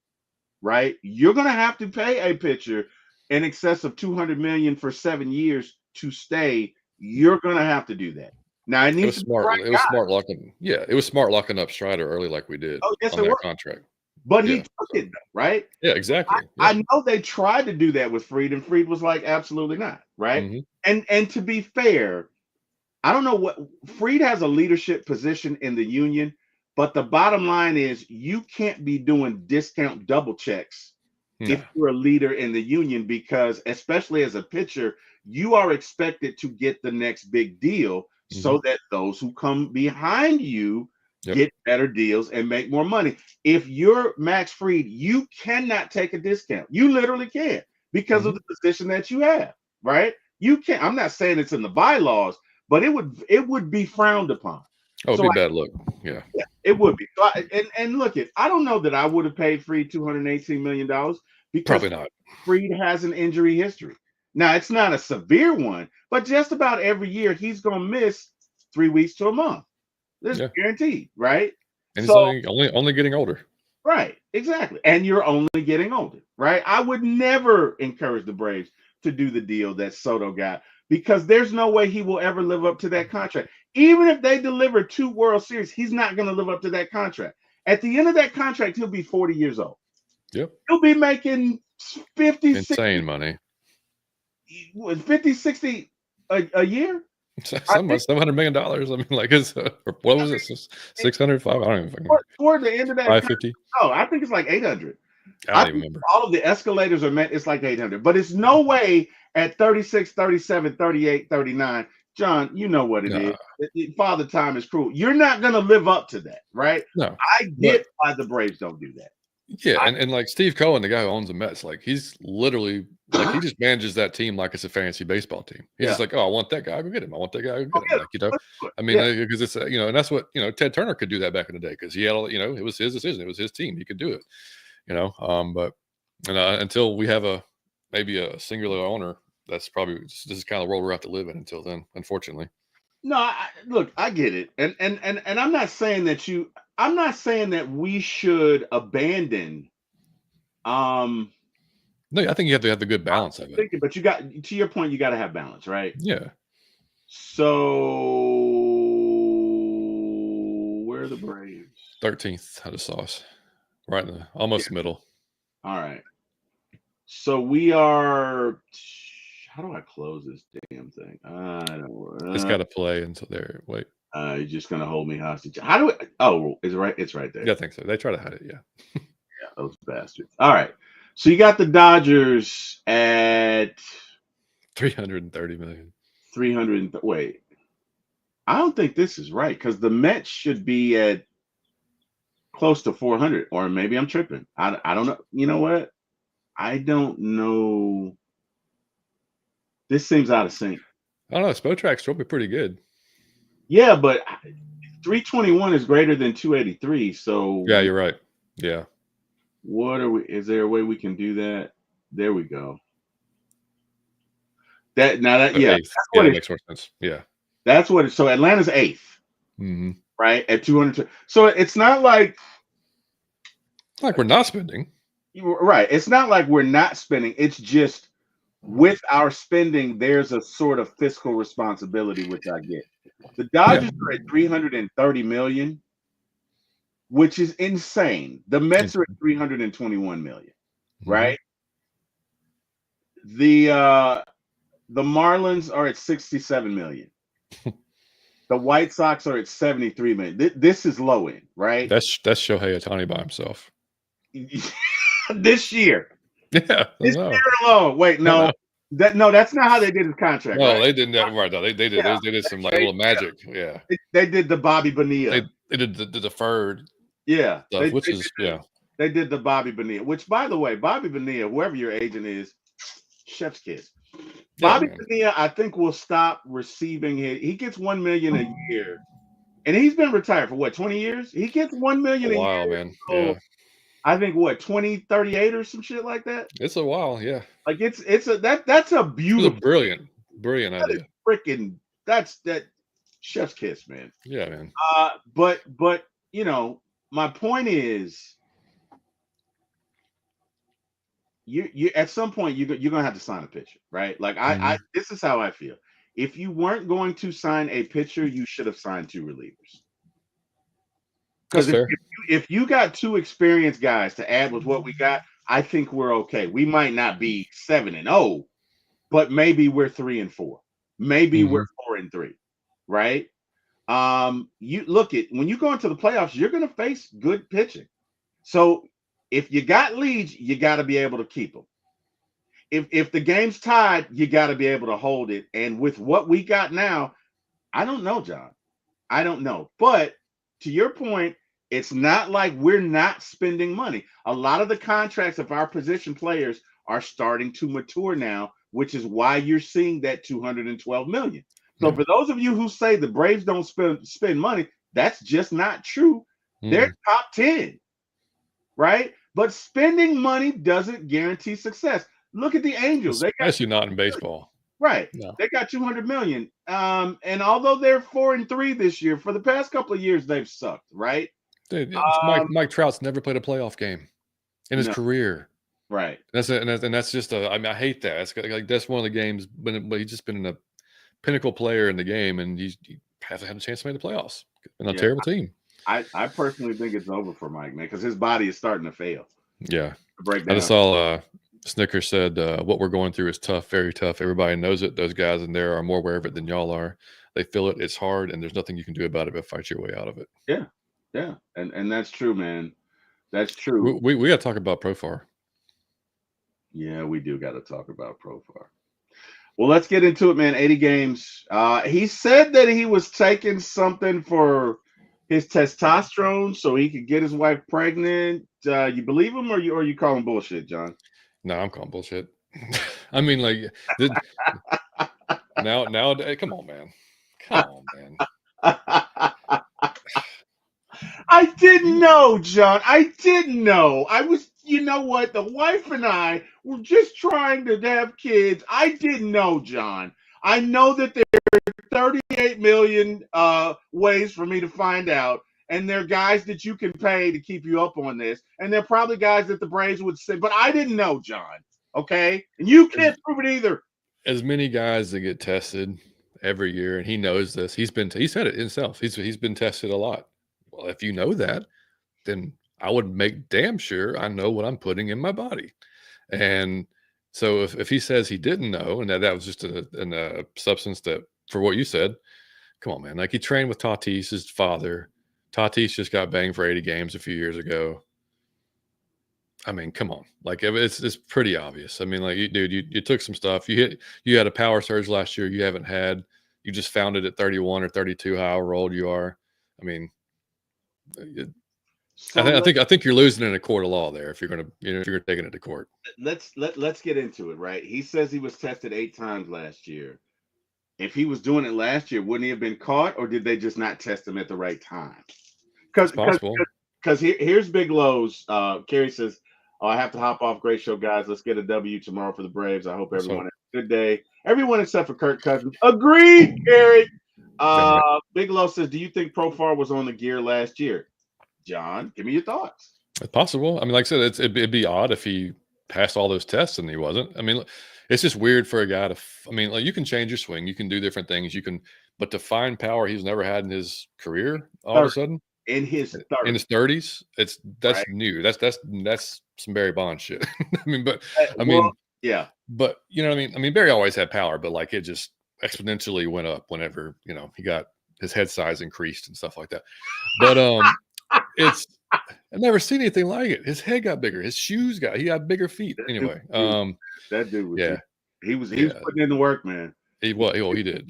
right? You're going to have to pay a pitcher in excess of 200 million for 7 years to stay. You're going to have to do that. Now it was smart. It was smart locking up Strider early, like we did on that contract. But he took it, right? Yeah, exactly. I know they tried to do that with Fried, and Fried was like, absolutely not, right? Mm-hmm. And to be fair, I don't know what Fried has a leadership position in the union, but the bottom line is you can't be doing discount double checks if you're a leader in the union, because especially as a pitcher, you are expected to get the next big deal so that those who come behind you get better deals and make more money. If you're Max Fried, you cannot take a discount. You literally can't because of the position that you have, right? You can't. I'm not saying it's in the bylaws, but it would be frowned upon. Oh, it'd be a bad look. Yeah, it would be. So and look, I don't know that I would have paid Fried $218 million because probably not. Fried has an injury history. Now, it's not a severe one, but just about every year he's going to miss 3 weeks to a month. This is guaranteed, right? And so, he's only getting older. Right, exactly. And you're only getting older, right? I would never encourage the Braves to do the deal that Soto got because there's no way he will ever live up to that contract. Even if they deliver 2 World Series, he's not going to live up to that contract. At the end of that contract, he'll be 40 years old. Yep. He'll be making 50, insane 60, money. 50, 60 a year? $700 million. I mean, like, what was it? 600, 500? I don't even think. Toward the end of that, 550. Oh, I think it's like 800. I don't even remember. All of the escalators are meant. It's like 800, but it's no way at 36, 37, 38, 39. John, you know what it is. Father time is cruel. You're not going to live up to that, right? No. I get why the Braves don't do that. Yeah, and like Steve Cohen, the guy who owns the Mets, like he's literally like he just manages that team like it's a fantasy baseball team. He's just like, oh, I want that guy, I go get him. I want that guy, I go get him. Like, I mean, because it's and that's what Ted Turner could do that back in the day because he had it was his decision, it was his team, he could do it. But until we have maybe a singular owner, that's probably this is kind of the world we're have to live in until then, unfortunately. No, look, I get it, and I'm not saying that we should abandon No, I think you have to have the good balance of it. But you got, to your point, you got to have balance, right? Yeah. So where are the Braves? 13th out of sauce. Right in the almost middle. All right. So we are. How do I close this damn thing? I don't. It's got to play until there. Wait. You're just gonna hold me hostage. How do I? Oh, is it right? It's right there. Yeah, I think so. They try to hide it. Yeah. Yeah, those bastards. All right. So you got the Dodgers at 330 million. 300. Wait, I don't think this is right because the Mets should be at close to 400, or maybe I'm tripping. I don't know. You know what? I don't know. This seems out of sync. I don't know. Spotrac still be pretty good. Yeah, but 321 is greater than 283. So yeah, you're right. Yeah. What are we? Is there a way we can do that? There we go. That now that yeah, that's what it makes more sense. Yeah, that's what. So Atlanta's 8th, right at 200. So it's not like we're not spending. Right. It's not like we're not spending. It's just with our spending, there's a sort of fiscal responsibility, which I get. The Dodgers are at 330 million, which is insane. The Mets are at 321 million, right? The Marlins are at 67 million. The White Sox are at 73 million. This is low end, right? That's Shohei Ohtani by himself. This year. Yeah. This year alone. Wait, no. That's not how they did his contract. No, right? They didn't. Right, no, they did some like little magic. Yeah. They did the Bobby Bonilla. They did the deferred. Yeah. Stuff, They did the Bobby Bonilla, which, by the way, Bobby Bonilla, whoever your agent is, chef's kiss. Bobby Bonilla, I think, will stop receiving he gets $1 million a year, and he's been retired for what, 20 years? He gets $1 million a year. Wow, man. So yeah. I think what, 2038 or some shit like that. It's a while, yeah. Like that's a beautiful, brilliant idea. Freaking that chef's kiss, man. Yeah, man. But you know, my point is, you at some point you're gonna have to sign a pitcher, right? Like I this is how I feel. If you weren't going to sign a pitcher, you should have signed 2 relievers. Because if you got 2 experienced guys to add with what we got, I think we're okay. We might not be 7-0, but maybe we're 3-4. Maybe we're 4-3, right? You look at when you go into the playoffs, you're going to face good pitching. So if you got leads, you got to be able to keep them. If the game's tied, you got to be able to hold it. And with what we got now, I don't know, John. I don't know. But to your point, it's not like we're not spending money. A lot of the contracts of our position players are starting to mature now, which is why you're seeing that 212 million. So for those of you who say the Braves don't spend money, that's just not true. They're top 10, right? But spending money doesn't guarantee success. Look at the Angels. Especially not in baseball. Right. No. They got 200 million. And although they're 4-3 this year, for the past couple of years, they've sucked, right? Dude, Mike Trout's never played a playoff game in his career. Right. That's just I mean, I hate that. That's one of the games, but he's just been a pinnacle player in the game, and he hasn't had a chance to make the playoffs. And a terrible team. I personally think it's over for Mike, man, because his body is starting to fail. Yeah. Break down. I just saw Snicker said what we're going through is tough, very tough. Everybody knows it. Those guys in there are more aware of it than y'all are. They feel it. It's hard, and there's nothing you can do about it but fight your way out of it. Yeah. Yeah. And that's true, man. That's true. We got to talk about Profar. Yeah, we do got to talk about Profar. Well, let's get into it, man. 80 games. He said that he was taking something for his testosterone so he could get his wife pregnant. You believe him, or you call him bullshit, John? No, I'm calling bullshit. I mean, like now, come on, man. Come on, man. I didn't know, John. I didn't know. I was, you know what? The wife and I were just trying to have kids. I didn't know, John. I know that there are 38 million ways for me to find out. And there are guys that you can pay to keep you up on this. And there are probably guys that the Braves would say, but I didn't know, John. Okay, and you can't prove it either. As many guys that get tested every year, and he knows this. He said it himself. He's been tested a lot. Well, if you know that, then I would make damn sure I know what I'm putting in my body. And so if he says he didn't know and that was just a substance that, for what you said, come on, man. Like, he trained with Tatis, his father. Tatis just got banged for 80 games a few years ago. I mean, come on. Like, it's pretty obvious. I mean, like, you took some stuff. You had a power surge last year you haven't had. You just found it at 31 or 32, however old you are. I mean, So I think you're losing in a court of law there if you're taking it to court. let's get into it, right? He says he was tested 8 times last year. If he was doing it last year, wouldn't he have been caught, or did they just not test him at the right time? It's possible. Because here's Big Lowe's. Kerry says, "Oh, I have to hop off. Great show, guys. Let's get a W tomorrow for the Braves. I hope everyone has a good day. Everyone except for Kirk Cousins." Agreed, Kerry. Big Lowe says, "Do you think Profar was on the gear last year?" John, give me your thoughts. It's possible. I mean, like I said, it'd be odd if he passed all those tests and he wasn't. I mean, it's just weird for a guy to. I mean, like, you can change your swing, you can do different things, but to find power he's never had in his career all of a sudden in his 30s, that's right. New. That's some Barry Bonds shit. I mean, but yeah. But you know what I mean? I mean, Barry always had power, but like, it just exponentially went up whenever, he got his head size increased and stuff like that. But I've never seen anything like it. His head got bigger. He got bigger feet. Anyway, that dude was, he was putting in the work, man. He did.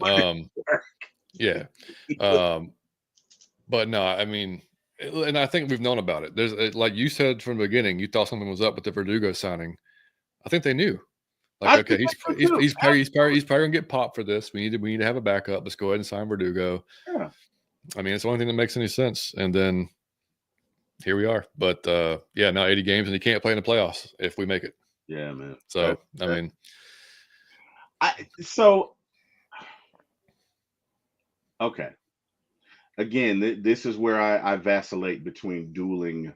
Yeah. But no, I mean, and I think we've known about it. There's, like you said from the beginning, you thought something was up with the Verdugo signing. I think they knew. Like, okay, he's probably gonna get popped for this. We need to have a backup. Let's go ahead and sign Verdugo. Yeah. I mean, it's the only thing that makes any sense. And then here we are. But now 80 games and he can't play in the playoffs if we make it. Yeah, man. So okay. Again, this is where I vacillate between dueling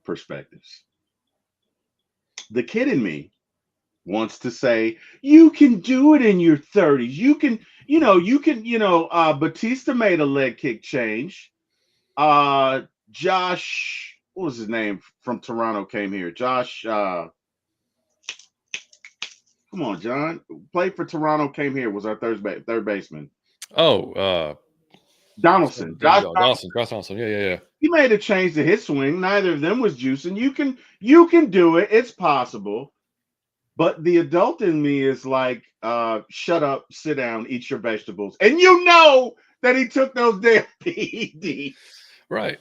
perspectives. The kid in me wants to say, you can do it in your 30s. You can, Batista made a leg kick change. Josh, what was his name from Toronto, came here. Josh, come on, John. Played for Toronto, came here, was our third baseman. Donaldson. Josh Donaldson. Yeah. He made a change to his swing. Neither of them was juicing. You can do it. It's possible. But the adult in me is like, shut up, sit down, eat your vegetables. And you know that he took those damn PEDs. Right.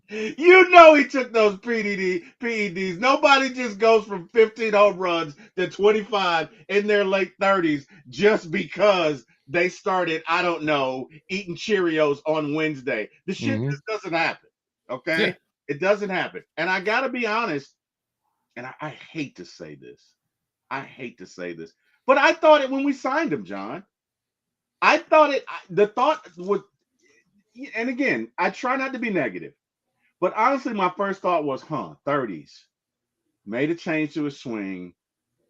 You know he took those PEDs. Nobody just goes from 15 home runs to 25 in their late 30s just because they started, I don't know, eating Cheerios on Wednesday. The shit just doesn't happen. Okay? Yeah. It doesn't happen. And I got to be honest, and I hate to say this. But I thought it when we signed him, John. I thought it, the thought would, and again, I try not to be negative. But honestly, my first thought was, 30s. Made a change to his swing,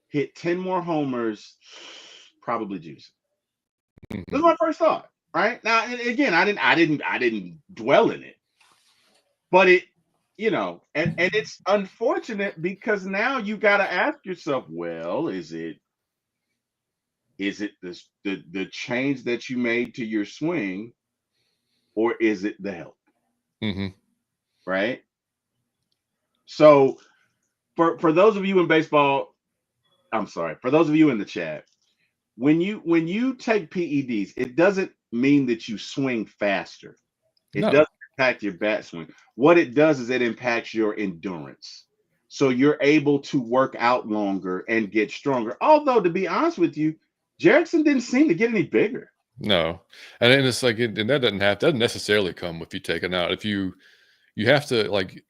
hit 10 more homers, probably juice. This was my first thought, right? Now, again, I didn't dwell in it. But it, and it's unfortunate because now you got to ask yourself, well, is it this the change that you made to your swing, or is it the help? Right? So for those of you in baseball, I'm sorry, for those of you in the chat, when you take PEDs, it doesn't mean that you swing faster. It doesn't impact your bat swing. What it does is it impacts your endurance. So you're able to work out longer and get stronger. Although, to be honest with you, Jerickson didn't seem to get any bigger. No. And it's like, and that doesn't necessarily come if you take it out. If you have to, like,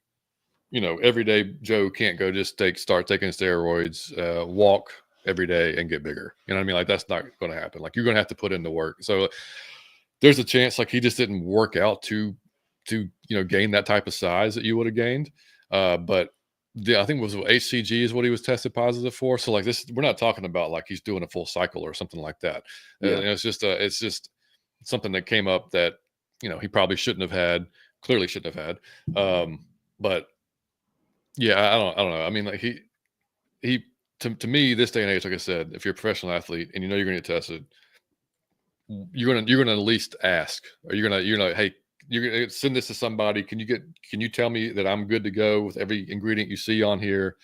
everyday Joe can't go just start taking steroids, walk every day and get bigger. You know what I mean? Like, that's not going to happen. Like, you're going to have to put in the work. So there's a chance, like, he just didn't work out to gain that type of size that you would have gained. But I think it was HCG is what he was tested positive for. So like this, we're not talking about like he's doing a full cycle or something like that. Yeah. It's just something that came up that he probably shouldn't have had. Clearly shouldn't have had. But yeah, I don't know. I mean, like he to me this day and age, like I said, if you're a professional athlete and you're going to get tested, you're gonna at least ask, or you're gonna hey, you're gonna send this to somebody. Can you tell me that I'm good to go with every ingredient you see on here?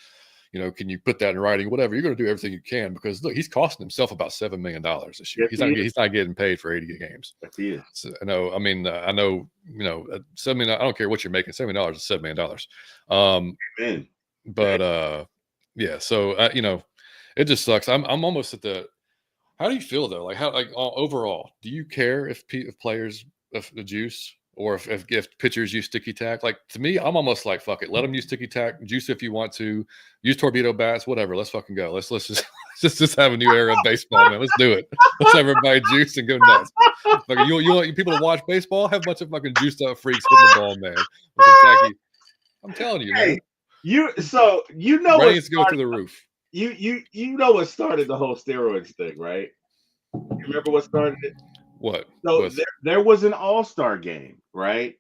Can you put that in writing? Whatever. You're gonna do everything you can, because look, he's costing himself about $7 million this year. Yes, He's not getting paid for 80 games. Yes, he is. So, I know. $7 million. I don't care what you're making. $7 million is $7 million. Amen. But yeah. So it just sucks. I'm almost at the. How do you feel though? Like overall, do you care if players the juice, or if pitchers use sticky tack? Like, to me, I'm almost like, fuck it, let them use sticky tack, juice if you want to, use torpedo bats, whatever. Let's fucking go. Let's just have a new era of baseball, man. Let's do it. Let's have everybody juice and go nuts. Like, you want people to watch baseball? Have a bunch of fucking juiced up freaks hitting the ball, man. With some tacky. I'm telling you, man. Ratings go through the roof. You know what started the whole steroids thing, right? You remember what started it? What? So there was an all-star game, right?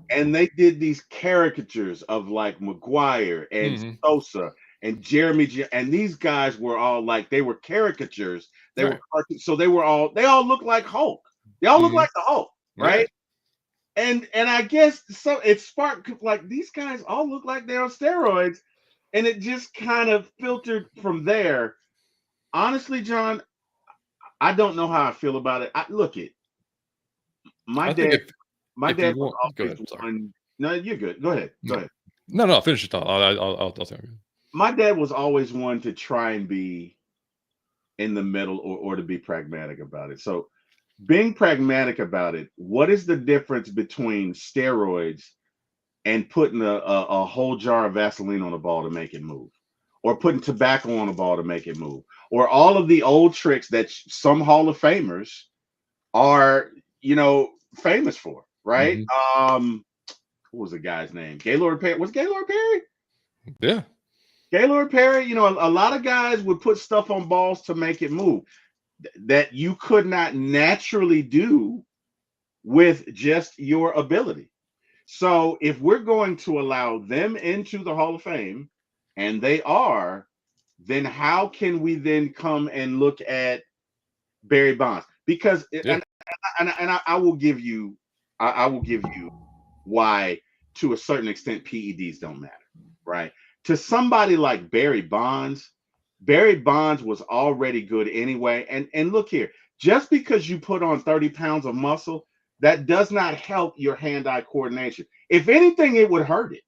And they did these caricatures of like McGuire and Sosa and Jeremy, and these guys were all like, they were caricatures. They were so they all looked like Hulk. They all look like the Hulk, right? And I guess so it sparked, like, these guys all look like they're on steroids. And it just kind of filtered from there. Honestly, John, I don't know how I feel about it. My dad was always one. No, you're good. Go ahead. No, finish your thought. I'll tell you. My dad was always one to try and be in the middle, or to be pragmatic about it. So, being pragmatic about it, what is the difference between steroids and putting a whole jar of Vaseline on a ball to make it move, or putting tobacco on a ball to make it move, or all of the old tricks that some Hall of Famers are, famous for, right? What was the guy's name? Gaylord Perry. Was Gaylord Perry? Yeah. Gaylord Perry, a lot of guys would put stuff on balls to make it move that you could not naturally do with just your ability. So if we're going to allow them into the Hall of Fame, and they are, then how can we then come and look at Barry Bonds? Because and I will give you why, to a certain extent, PEDs don't matter, right? To somebody like Barry Bonds was already good anyway. And look here, just because you put on 30 pounds of muscle, that does not help your hand-eye coordination. If anything, it would hurt it,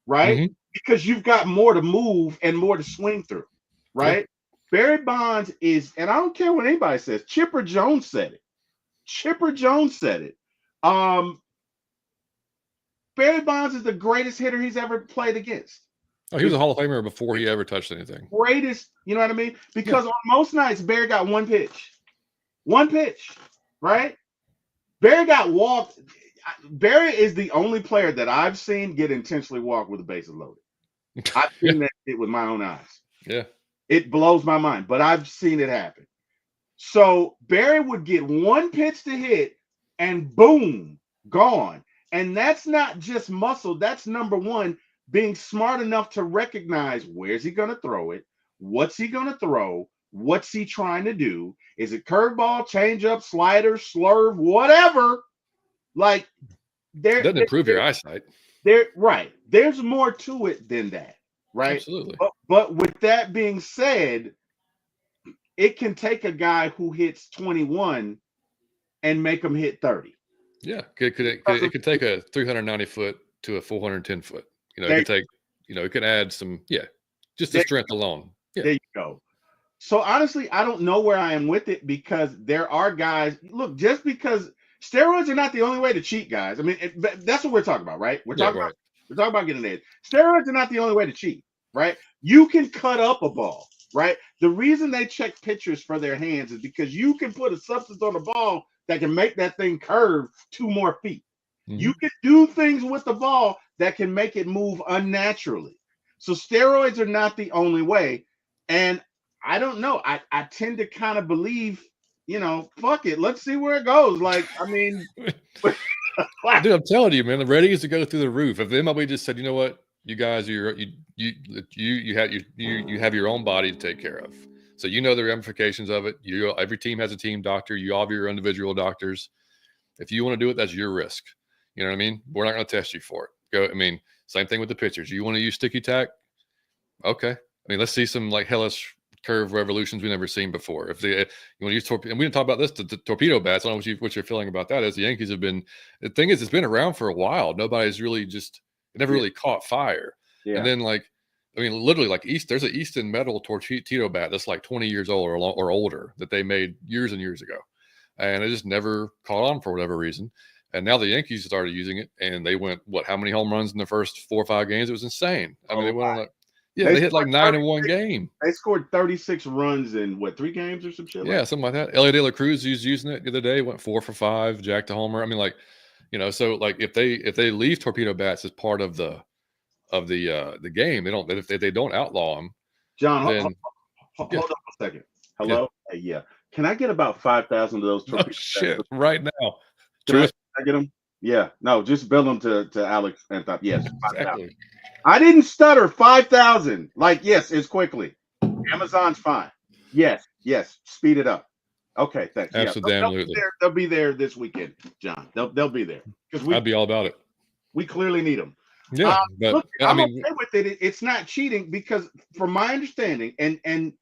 right? Because you've got more to move and more to swing through, right? Yeah. Barry Bonds is, and I don't care what anybody says, Chipper Jones said it. Barry Bonds is the greatest hitter he's ever played against. Oh, he was a Hall of Famer before he ever touched anything. Greatest, you know what I mean? Because on most nights, Barry got one pitch, right? Barry got walked. Barry is the only player that I've seen get intentionally walked with the bases loaded. I've seen that shit with my own eyes. Yeah. It blows my mind, but I've seen it happen. So Barry would get one pitch to hit and boom, gone. And that's not just muscle. That's number one, being smart enough to recognize, where's he going to throw it? What's he going to throw? What's he trying to do? Is it curveball, changeup, slider, slurve, whatever? Like, it doesn't improve your eyesight. Right. There's more to it than that, right? Absolutely. But with that being said, it can take a guy who hits 21 and make him hit 30. Yeah, it could take a 390 foot to a 410 foot. It could take, it could add some, just the strength alone. Yeah. There you go. So honestly, I don't know where I am with it, because there are guys. Look, just because steroids are not the only way to cheat, guys. I mean, that's what we're talking about, right? We're talking about getting there. Steroids are not the only way to cheat, right? You can cut up a ball, right? The reason they check pitchers for their hands is because you can put a substance on the ball that can make that thing curve 2 more feet. You can do things with the ball that can make it move unnaturally. So steroids are not the only way. And I don't know. I tend to kind of believe, fuck it. Let's see where it goes. Like, I mean, dude, I'm telling you, man, the ratings to go through the roof. If the MLB just said, you know what, you guys, you have your own body to take care of, so you know the ramifications of it. Every team has a team doctor. You all have your individual doctors. If you want to do it, that's your risk. You know what I mean? We're not going to test you for it. I mean, same thing with the pitchers. You want to use sticky tack? Okay. I mean, let's see some like hellish curve revolutions we've never seen before. If you want to use and we didn't talk about this, the torpedo bats. I don't know what you're feeling about that. As the Yankees have been, the thing is, it's been around for a while. Nobody's really it never really caught fire. Yeah. And then literally there's an Easton metal torpedo bat that's like 20 years old or older that they made years and years ago. And it just never caught on for whatever reason. And now the Yankees started using it, and they went, how many home runs in the first 4 or 5 games? It was insane. I mean, they went on they hit like 9 in one game. They scored 36 runs in 3 games or some shit? Yeah, something like that. Elliot De La Cruz was using it the other day, went 4 for 5, jacked a homer. I mean, so if they leave torpedo bats as part of the game, if they don't outlaw them. John, hold on a second. Hello? Yeah. Hey, yeah. Can I get about 5,000 of those torpedo bats right now? Can I get them? Yeah. No, just bill them to Alex and thought. Yes. Exactly. I didn't stutter. 5,000. Yes, it's quickly. Amazon's fine. Yes. Speed it up. Okay, thanks. Absolutely. Yeah, they'll be there this weekend, John. They'll be there because I'd be all about it. We clearly need them. Yeah, but look, I'm okay with it. It's not cheating because, from my understanding, and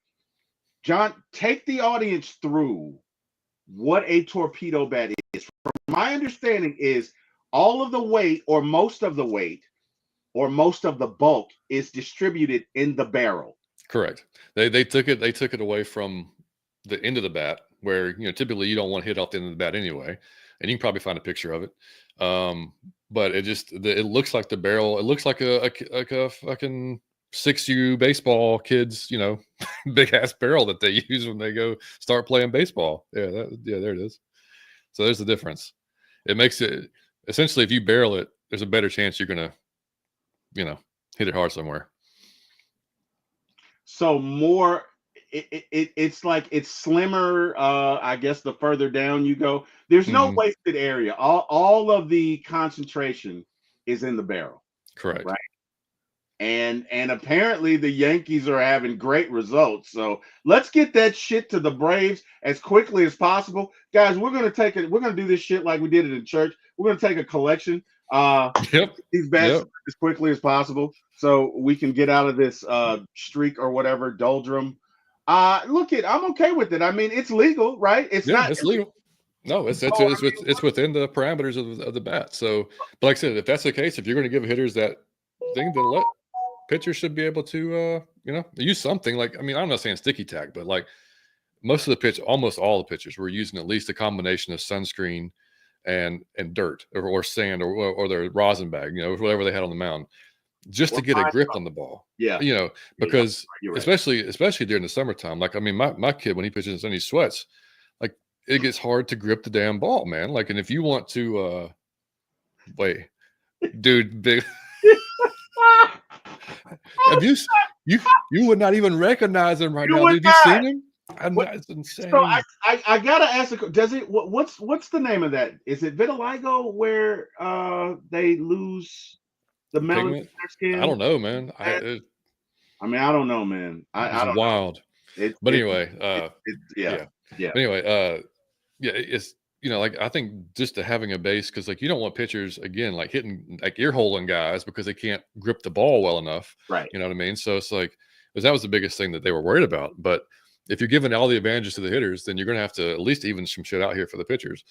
John, take the audience through what a torpedo bat is. From my understanding, is all of the weight, or most of the weight, or most of the bulk is distributed in the barrel. Correct. They took it away from the end of the bat, where typically you don't want to hit off the end of the bat anyway, and you can probably find a picture of it. But it looks like the barrel. It looks like a fucking 6U baseball kids, big ass barrel that they use when they go start playing baseball. Yeah, there it is. So there's the difference. It makes it essentially, if you barrel it, there's a better chance you're gonna, hit it hard somewhere. So more, it's like it's slimmer. I guess the further down you go, there's no wasted area. All of the concentration is in the barrel. Correct. Right. And apparently the Yankees are having great results. So let's get that shit to the Braves as quickly as possible, guys. We're gonna do this shit like we did it in church. We're gonna take a collection. These bats as quickly as possible, so we can get out of this streak or whatever doldrum. I'm okay with it. I mean, it's legal, right? It's legal. No, it's within the parameters of the bat. So, but like I said, if that's the case, if you're going to give hitters that thing, then pitchers should be able to, use something like. I mean, I'm not saying sticky tack, but like almost all the pitchers were using at least a combination of sunscreen and dirt or sand or their rosin bag, whatever they had on the mound, just to get a grip on the ball. Yeah. Because right. especially during the summertime, like, I mean, my kid, when he pitches in the sun, he sweats. Like, it gets hard to grip the damn ball, man. Like, and if you want to, wait, dude, big. Have you would not even recognize him right now. Did you see him? That's insane. So I gotta ask. Does it? What's the name of that? Is it vitiligo where they lose the melanin in their skin? I don't know, man. I mean, I don't know, man. I don't wild. But anyway, yeah. Anyway, it's like, I think just to having a base, because like you don't want pitchers again like hitting like ear holing guys because they can't grip the ball well enough. Right. You know what I mean? So it's like, because that was the biggest thing that they were worried about. But if you're giving all the advantages to the hitters, then you're going to have to at least even some shit out here for the pitchers.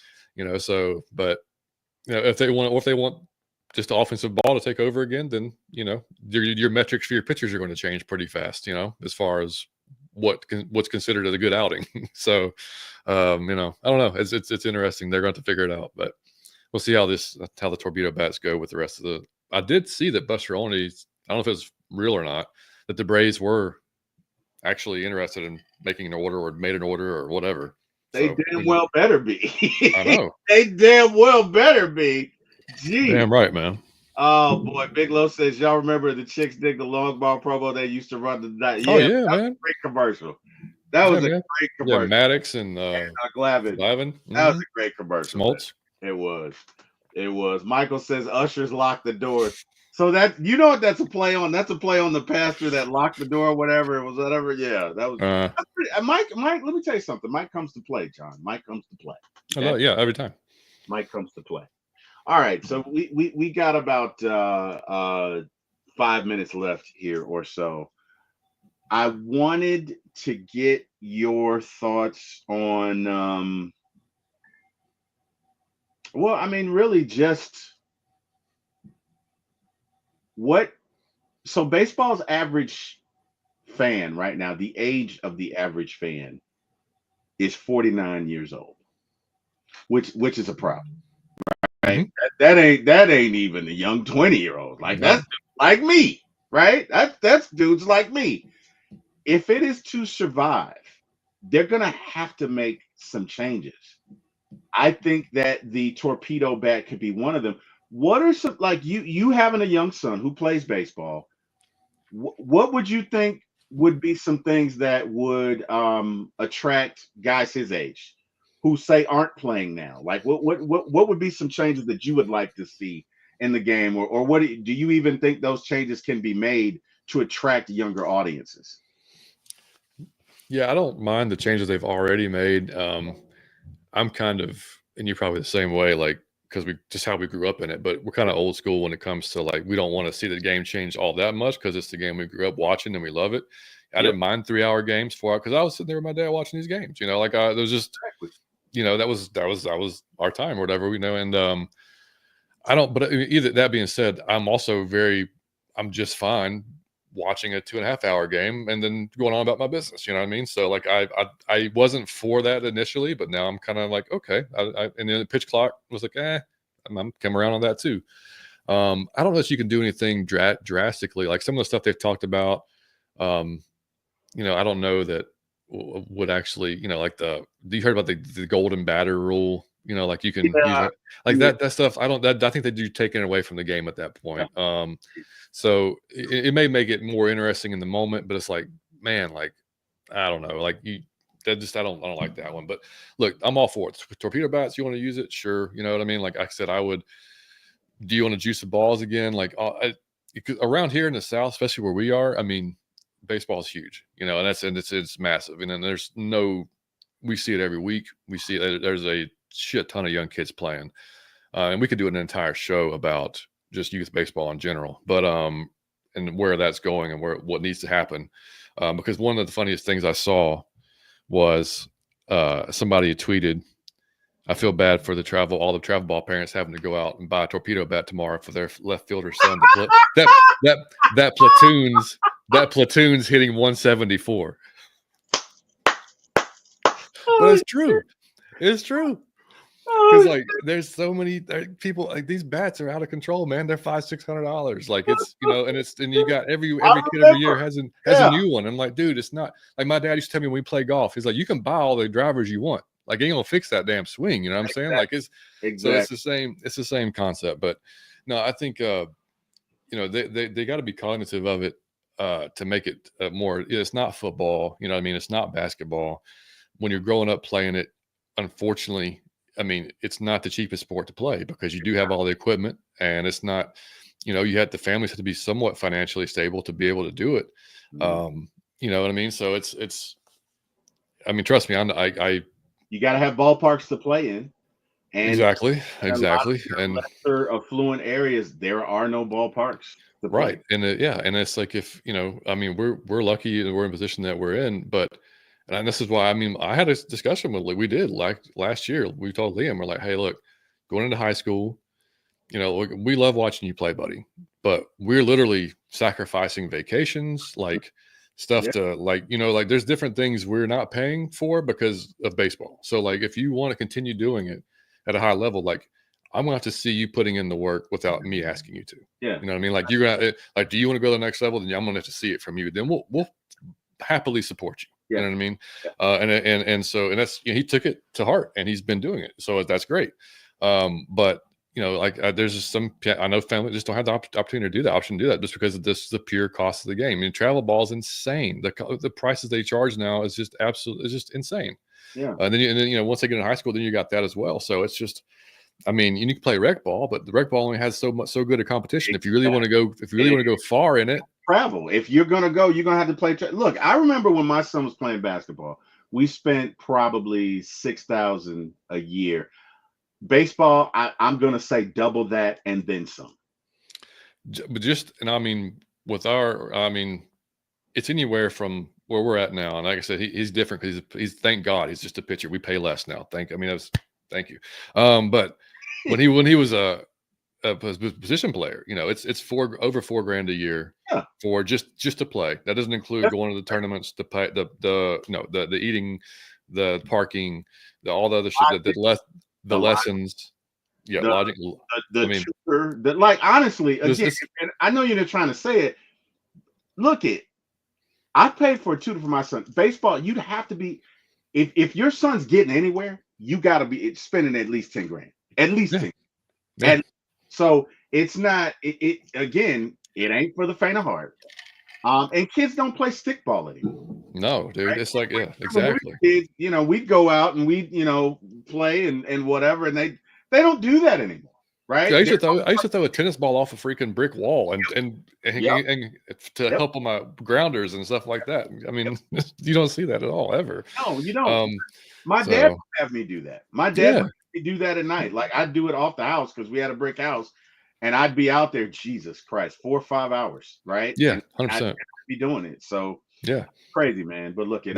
So, but if they want just the offensive ball to take over again, then your metrics for your pitchers are going to change pretty fast. As far as what's considered a good outing. So, I don't know. It's interesting. They're going to figure it out, but we'll see how the torpedo bats go with the rest of the. I did see that Buster Olney, I don't know if it's real or not, that the Braves were actually interested in making an order or made an order or whatever. They damn well better be. I know. They damn well better be. Gee. Damn right, man. Oh boy, Big Low says y'all remember the chicks dig the long ball promo they used to run the night. Oh Yeah, yeah, that was man. a great commercial. That Yeah, was a man. great Yeah, commercial. Maddox and Glavin. Glavin. That was a great commercial, man. Smoltz. It was. It was. Michael says ushers lock the doors. So that you know what that's a play on? That's a play on the pastor that locked the door, whatever it was, whatever. Yeah, that was. That's pretty, Mike. Let me tell you something. Mike comes to play, John. Mike comes to play. I love, yeah, every time. Mike comes to play. All right, so we got about 5 minutes left here or so. I wanted to get your thoughts on well, I mean, really just what so baseball's average fan right now, the age of the average fan is 49 years old, which is a problem. Right? Mhm. That ain't even a young 20-year-old. Like No. that's like me, right? That's dudes like me. If it is to survive, they're gonna have to make some changes. I think that the torpedo bat could be one of them. What are some like you having a young son who plays baseball? What would you think would be some things that would attract guys his age who say aren't playing now? Like what would be some changes that you would like to see in the game, or what do you even think those changes can be made to attract younger audiences? Yeah, I don't mind the changes they've already made. I'm kind of, and you're probably the same way, like, because we just how we grew up in it, but we're kind of old school when it comes to like, we don't want to see the game change all that much because it's the game we grew up watching and we love it. I Yep. didn't mind 3-hour games, 4 hour, because I was sitting there with my dad watching these games, like there was just, that was our time or whatever, and I don't, but either that being said, I'm just fine watching a 2.5-hour game and then going on about my business. You know what I mean? So like I wasn't for that initially, but now I'm kind of like, okay. And then the pitch clock was like, I'm come around on that too. I don't know if you can do anything drastically, like some of the stuff they've talked about. I don't know that would actually, like you heard about the golden batter rule? Like you can use it like that stuff. I think they do taking it away from the game at that point. So it may make it more interesting in the moment, but it's like, man, like, I don't know, like I don't like that one. But look, I'm all for it. Torpedo bats, you want to use it? Sure. You know what I mean? Like I said, I would. Do you want to juice the balls again? Like around here in the South, especially where we are, I mean, baseball is huge, and it's massive. And then we see it every week. We see it. There's a shit ton of young kids playing, and we could do an entire show about just youth baseball in general, but and where that's going and what needs to happen. Because one of the funniest things I saw was somebody tweeted, "I feel bad for all the travel ball parents having to go out and buy a torpedo bat tomorrow for their left fielder son to play." that platoon's hitting 174. But it's true. It's true. Because like there's so many people, like these bats are out of control, man. They're $500-$600. Like it's and you got every kid every year has a new one. I'm like, dude, it's not like my dad used to tell me when we play golf. He's like, you can buy all the drivers you want. Like ain't gonna fix that damn swing. You know what I'm saying? Like so it's the same concept. But no, I think they got to be cognitive of it to make it more. It's not football. You know what I mean? It's not basketball. When you're growing up playing it, unfortunately, I mean, it's not the cheapest sport to play because you do have all the equipment, and it's not, the families have to be somewhat financially stable to be able to do it. You know what I mean? So it's, I mean, trust me, you got to have ballparks to play in. And exactly. And lesser affluent areas, there are no ballparks. Right. And and it's like, if, I mean, we're lucky that we're in a position that we're in, but and this is why, I mean, I had a discussion with we did like last year. We told Liam, we're like, hey, look, going into high school, we love watching you play, buddy, but we're literally sacrificing vacations, like stuff to like, like there's different things we're not paying for because of baseball. So like, if you want to continue doing it at a high level, like I'm gonna have to see you putting in the work without me asking you to. Yeah. You know what I mean? Like you're gonna like, do you want to go to the next level? Then I'm gonna have to see it from you. Then we'll happily support you. You know what I mean? And so that's, he took it to heart and he's been doing it. So that's great. But like there's just some, I know families just don't have the opportunity to do that, option to do that, just because of this, the pure cost of the game. I mean, travel ball is insane. The prices they charge now is just absolutely, it's just insane. Yeah. And then, once they get in high school, then you got that as well. So it's just, I mean, you can play rec ball, but the rec ball only has so good a competition. If you really want to go far in it, travel. If you're gonna go, you're gonna have to play. Look, I remember when my son was playing basketball, we spent probably $6,000 a year. Baseball, I'm gonna say double that and then some. But just, and I mean, it's anywhere from where we're at now. And like I said, he's different because he's thank God he's just a pitcher. We pay less now. Thank you. But when he was a position player, it's over $4,000 a year for just to play. That doesn't include going to the tournaments, the pay, the eating, the parking, all the other shit, the lessons. Yeah, logic. Tutor, like honestly, again, and I know you're not trying to say it. Look, I paid for a tutor for my son. Baseball, you'd have to be, if your son's getting anywhere, you got to be spending at least $10,000, at least 10. Yeah. And so it's not. It ain't for the faint of heart. And kids don't play stickball anymore. No, dude, right? It's like, yeah, exactly. Kids, we'd go out and we, play and whatever, and they don't do that anymore, right? I used to throw a tennis ball off a freaking brick wall and to help on my grounders and stuff like that. I mean, you don't see that at all ever. No, you don't. My dad would have me do that. My dad would have me do that at night. Like I'd do it off the house because we had a brick house, and I'd be out there, Jesus Christ, 4 or 5 hours, right? Yeah, 100%. I'd be doing it. So yeah, crazy, man. But look, I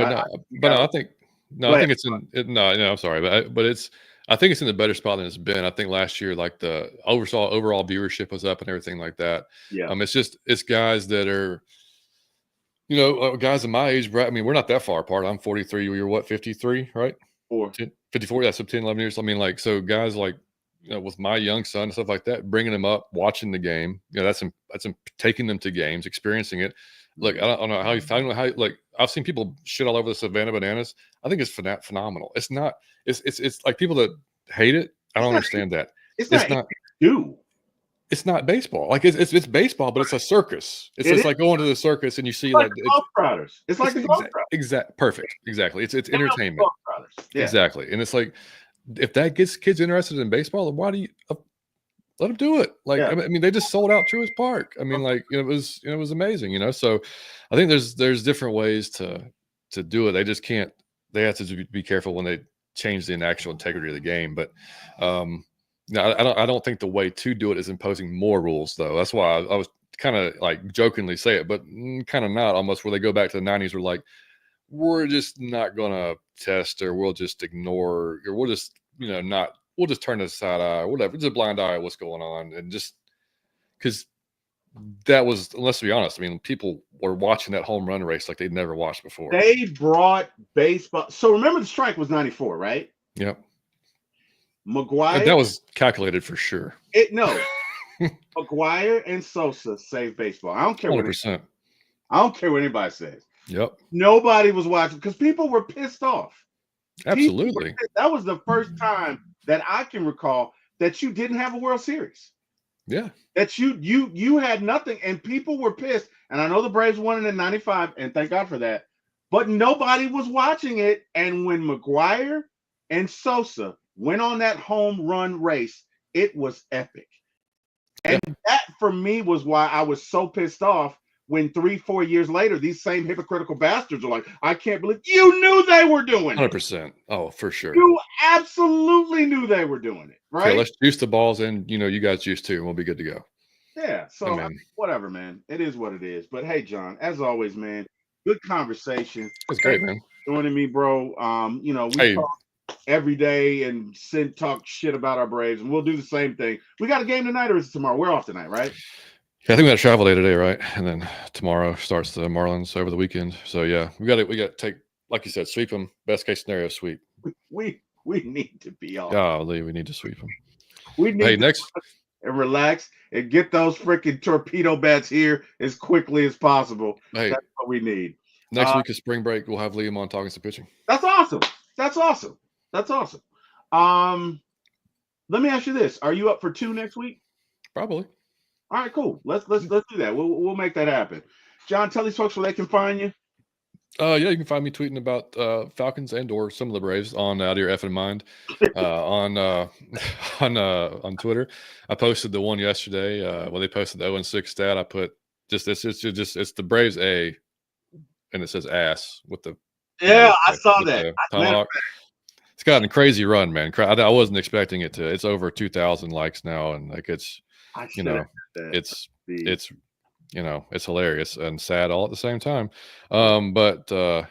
think it's in. No, I'm sorry, but it's. I think it's in a better spot than it's been. I think last year, like the overall viewership was up and everything like that. Yeah. It's guys that are, guys of my age. I mean, we're not that far apart. I'm 43. You're what, 53, right? 54. Yeah, so 10, 11 years. I mean, like, so guys like, with my young son and stuff like that, bringing them up, watching the game, that's taking them to games, experiencing it. Look, I don't know how you found how, like, I've seen people shit all over the Savannah Bananas. I think it's phenomenal. It's not. It's like people that hate it. I don't understand that. It's not. It's not baseball. Like it's baseball, but it's a circus. It's just like going to the circus and you see like golf riders. It's like the golf riders. Perfect. Exactly. It's entertainment. Yeah. Exactly. And it's like, if that gets kids interested in baseball, then why do you let them do it? Like, I mean, they just sold out Truist Park. I mean, like, it was amazing, So I think there's different ways to do it. They just can't. They have to be careful when they change the actual integrity of the game. But I don't think the way to do it is imposing more rules, though. That's why I was kind of like jokingly say it, but kind of not, almost, where they go back to the 90s. We're like, we're just not gonna test, or we'll just ignore, or we'll just we'll just turn a side eye or whatever, just a blind eye at what's going on. And just because that was, let's be honest, I mean, people were watching that home run race like they'd never watched before. They brought baseball. So remember, the strike was 94, right? Yep. McGwire. That was calculated for sure. McGwire and Sosa saved baseball. I don't care 100%. I don't care what anybody says. Yep. Nobody was watching because people were pissed off. Absolutely. That was the first time that I can recall that you didn't have a World Series. Yeah. That you had nothing, and people were pissed. And I know the Braves won it in 95, and thank God for that. But nobody was watching it. And when McGwire and Sosa went on that home run race, it was epic. And that, for me, was why I was so pissed off when 3-4 years later, these same hypocritical bastards are like, I can't believe you knew they were doing it. 100%. Oh, for sure. You absolutely knew they were doing it, right? Okay, let's juice the balls, and you guys juice too, and we'll be good to go. Yeah. So whatever, man. It is what it is. But hey, John, as always, man, good conversation. It's great, man. Joining me, bro. We talk every day and talk shit about our Braves, and we'll do the same thing. We got a game tonight, or is it tomorrow? We're off tonight, right? Yeah, I think we got a travel day today, right? And then tomorrow starts the Marlins over the weekend. So yeah, we got to take, like you said, sweep them. Best case scenario, sweep. We need to be off. Golly, we need to sweep them. We need to and relax and get those freaking torpedo bats here as quickly as possible. Hey, that's what we need. Next week is spring break. We'll have Liam on talking some pitching. That's awesome. Let me ask you this: are you up for 2 next week? Probably. All right, cool. Let's do that. We'll make that happen. John, tell these folks where they can find you. Yeah, you can find me tweeting about Falcons and or some of the Braves on Out of Your Effing Mind on Twitter. I posted the one yesterday when they posted the 0-6 stat. I put it's the Braves A, and it says ass with the I saw that. Tomahawk. It's gotten a crazy run, man. I wasn't expecting it to. It's over 2,000 likes now, and like it's it's hilarious and sad all at the same time. But let's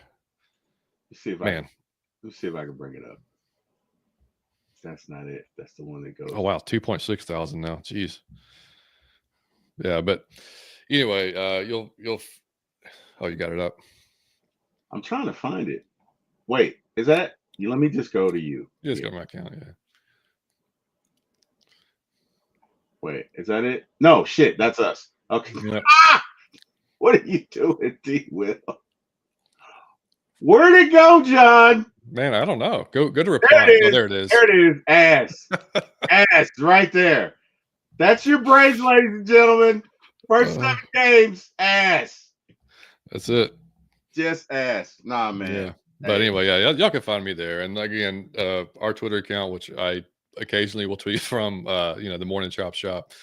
see if I can bring it up. That's not it. That's the one that goes. Oh wow, 2.6 thousand now. Jeez. Yeah, but anyway, you'll. Oh, you got it up. I'm trying to find it. Wait, is that? Let me just go to you. Just go to my account. Yeah. Wait, is that it? No, shit, that's us. Okay. Yeah. What are you doing, D. Will? Where'd it go, John? Man, I don't know. Go to reply. Oh, there it is. There it is. Ass. Ass right there. That's your Braves, ladies and gentlemen. First 7 games, ass. That's it. Just ass. Nah, man. Yeah. But anyway, yeah, y'all can find me there. And again, our Twitter account, which I occasionally will tweet from, the Morning Chop Shop,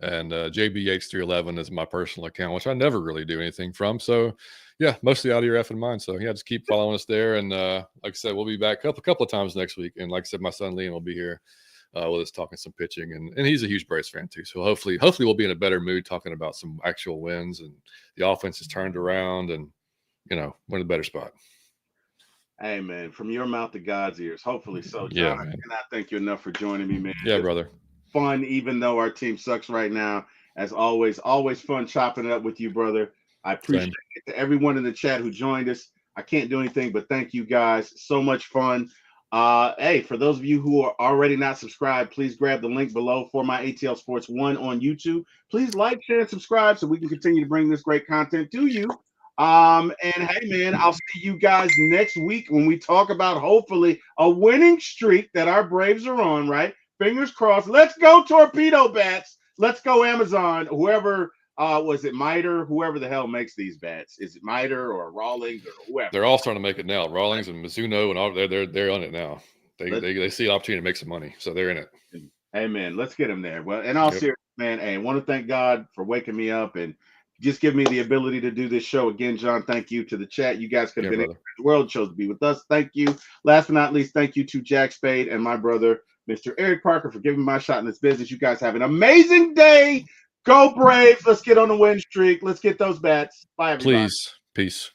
and JBH311 is my personal account, which I never really do anything from. So, yeah, mostly Out of Your Effing Mind. So, yeah, just keep following us there. And like I said, we'll be back a couple of times next week. And like I said, my son Liam will be here with us talking some pitching, and he's a huge Braves fan too. So hopefully we'll be in a better mood talking about some actual wins and the offense is turned around, and we're in a better spot. Hey, man, from your mouth to God's ears. Hopefully so, John. Yeah, I cannot thank you enough for joining me, man. Yeah, brother. Fun, even though our team sucks right now. As always fun chopping it up with you, brother. I appreciate it. To everyone in the chat who joined us, I can't do anything but thank you guys. So much fun. Hey, for those of you who are already not subscribed, please grab the link below for my ATL Sports 1 on YouTube. Please like, share, and subscribe so we can continue to bring this great content to you. And hey, man, I'll see you guys next week when we talk about hopefully a winning streak that our Braves are on, right? Fingers crossed. Let's go Torpedo Bats. Let's go Amazon. Whoever was it Miter? Whoever the hell makes these bats. Is it Miter or Rawlings or whoever? They're all starting to make it now. Rawlings and Mizuno and all they're on it now. They see an opportunity to make some money, so they're in it. Hey, man, let's get them there. Well, and I'll seriously, man, hey, I want to thank God for waking me up and just give me the ability to do this show again. John, thank you to the chat. You guys could have been in the world, chose to be with us. Thank you. Last but not least, thank you to Jack Spade and my brother, Mr. Eric Parker, for giving me my shot in this business. You guys have an amazing day. Go Braves. Let's get on the win streak. Let's get those bats. Bye, everybody. Please. Peace.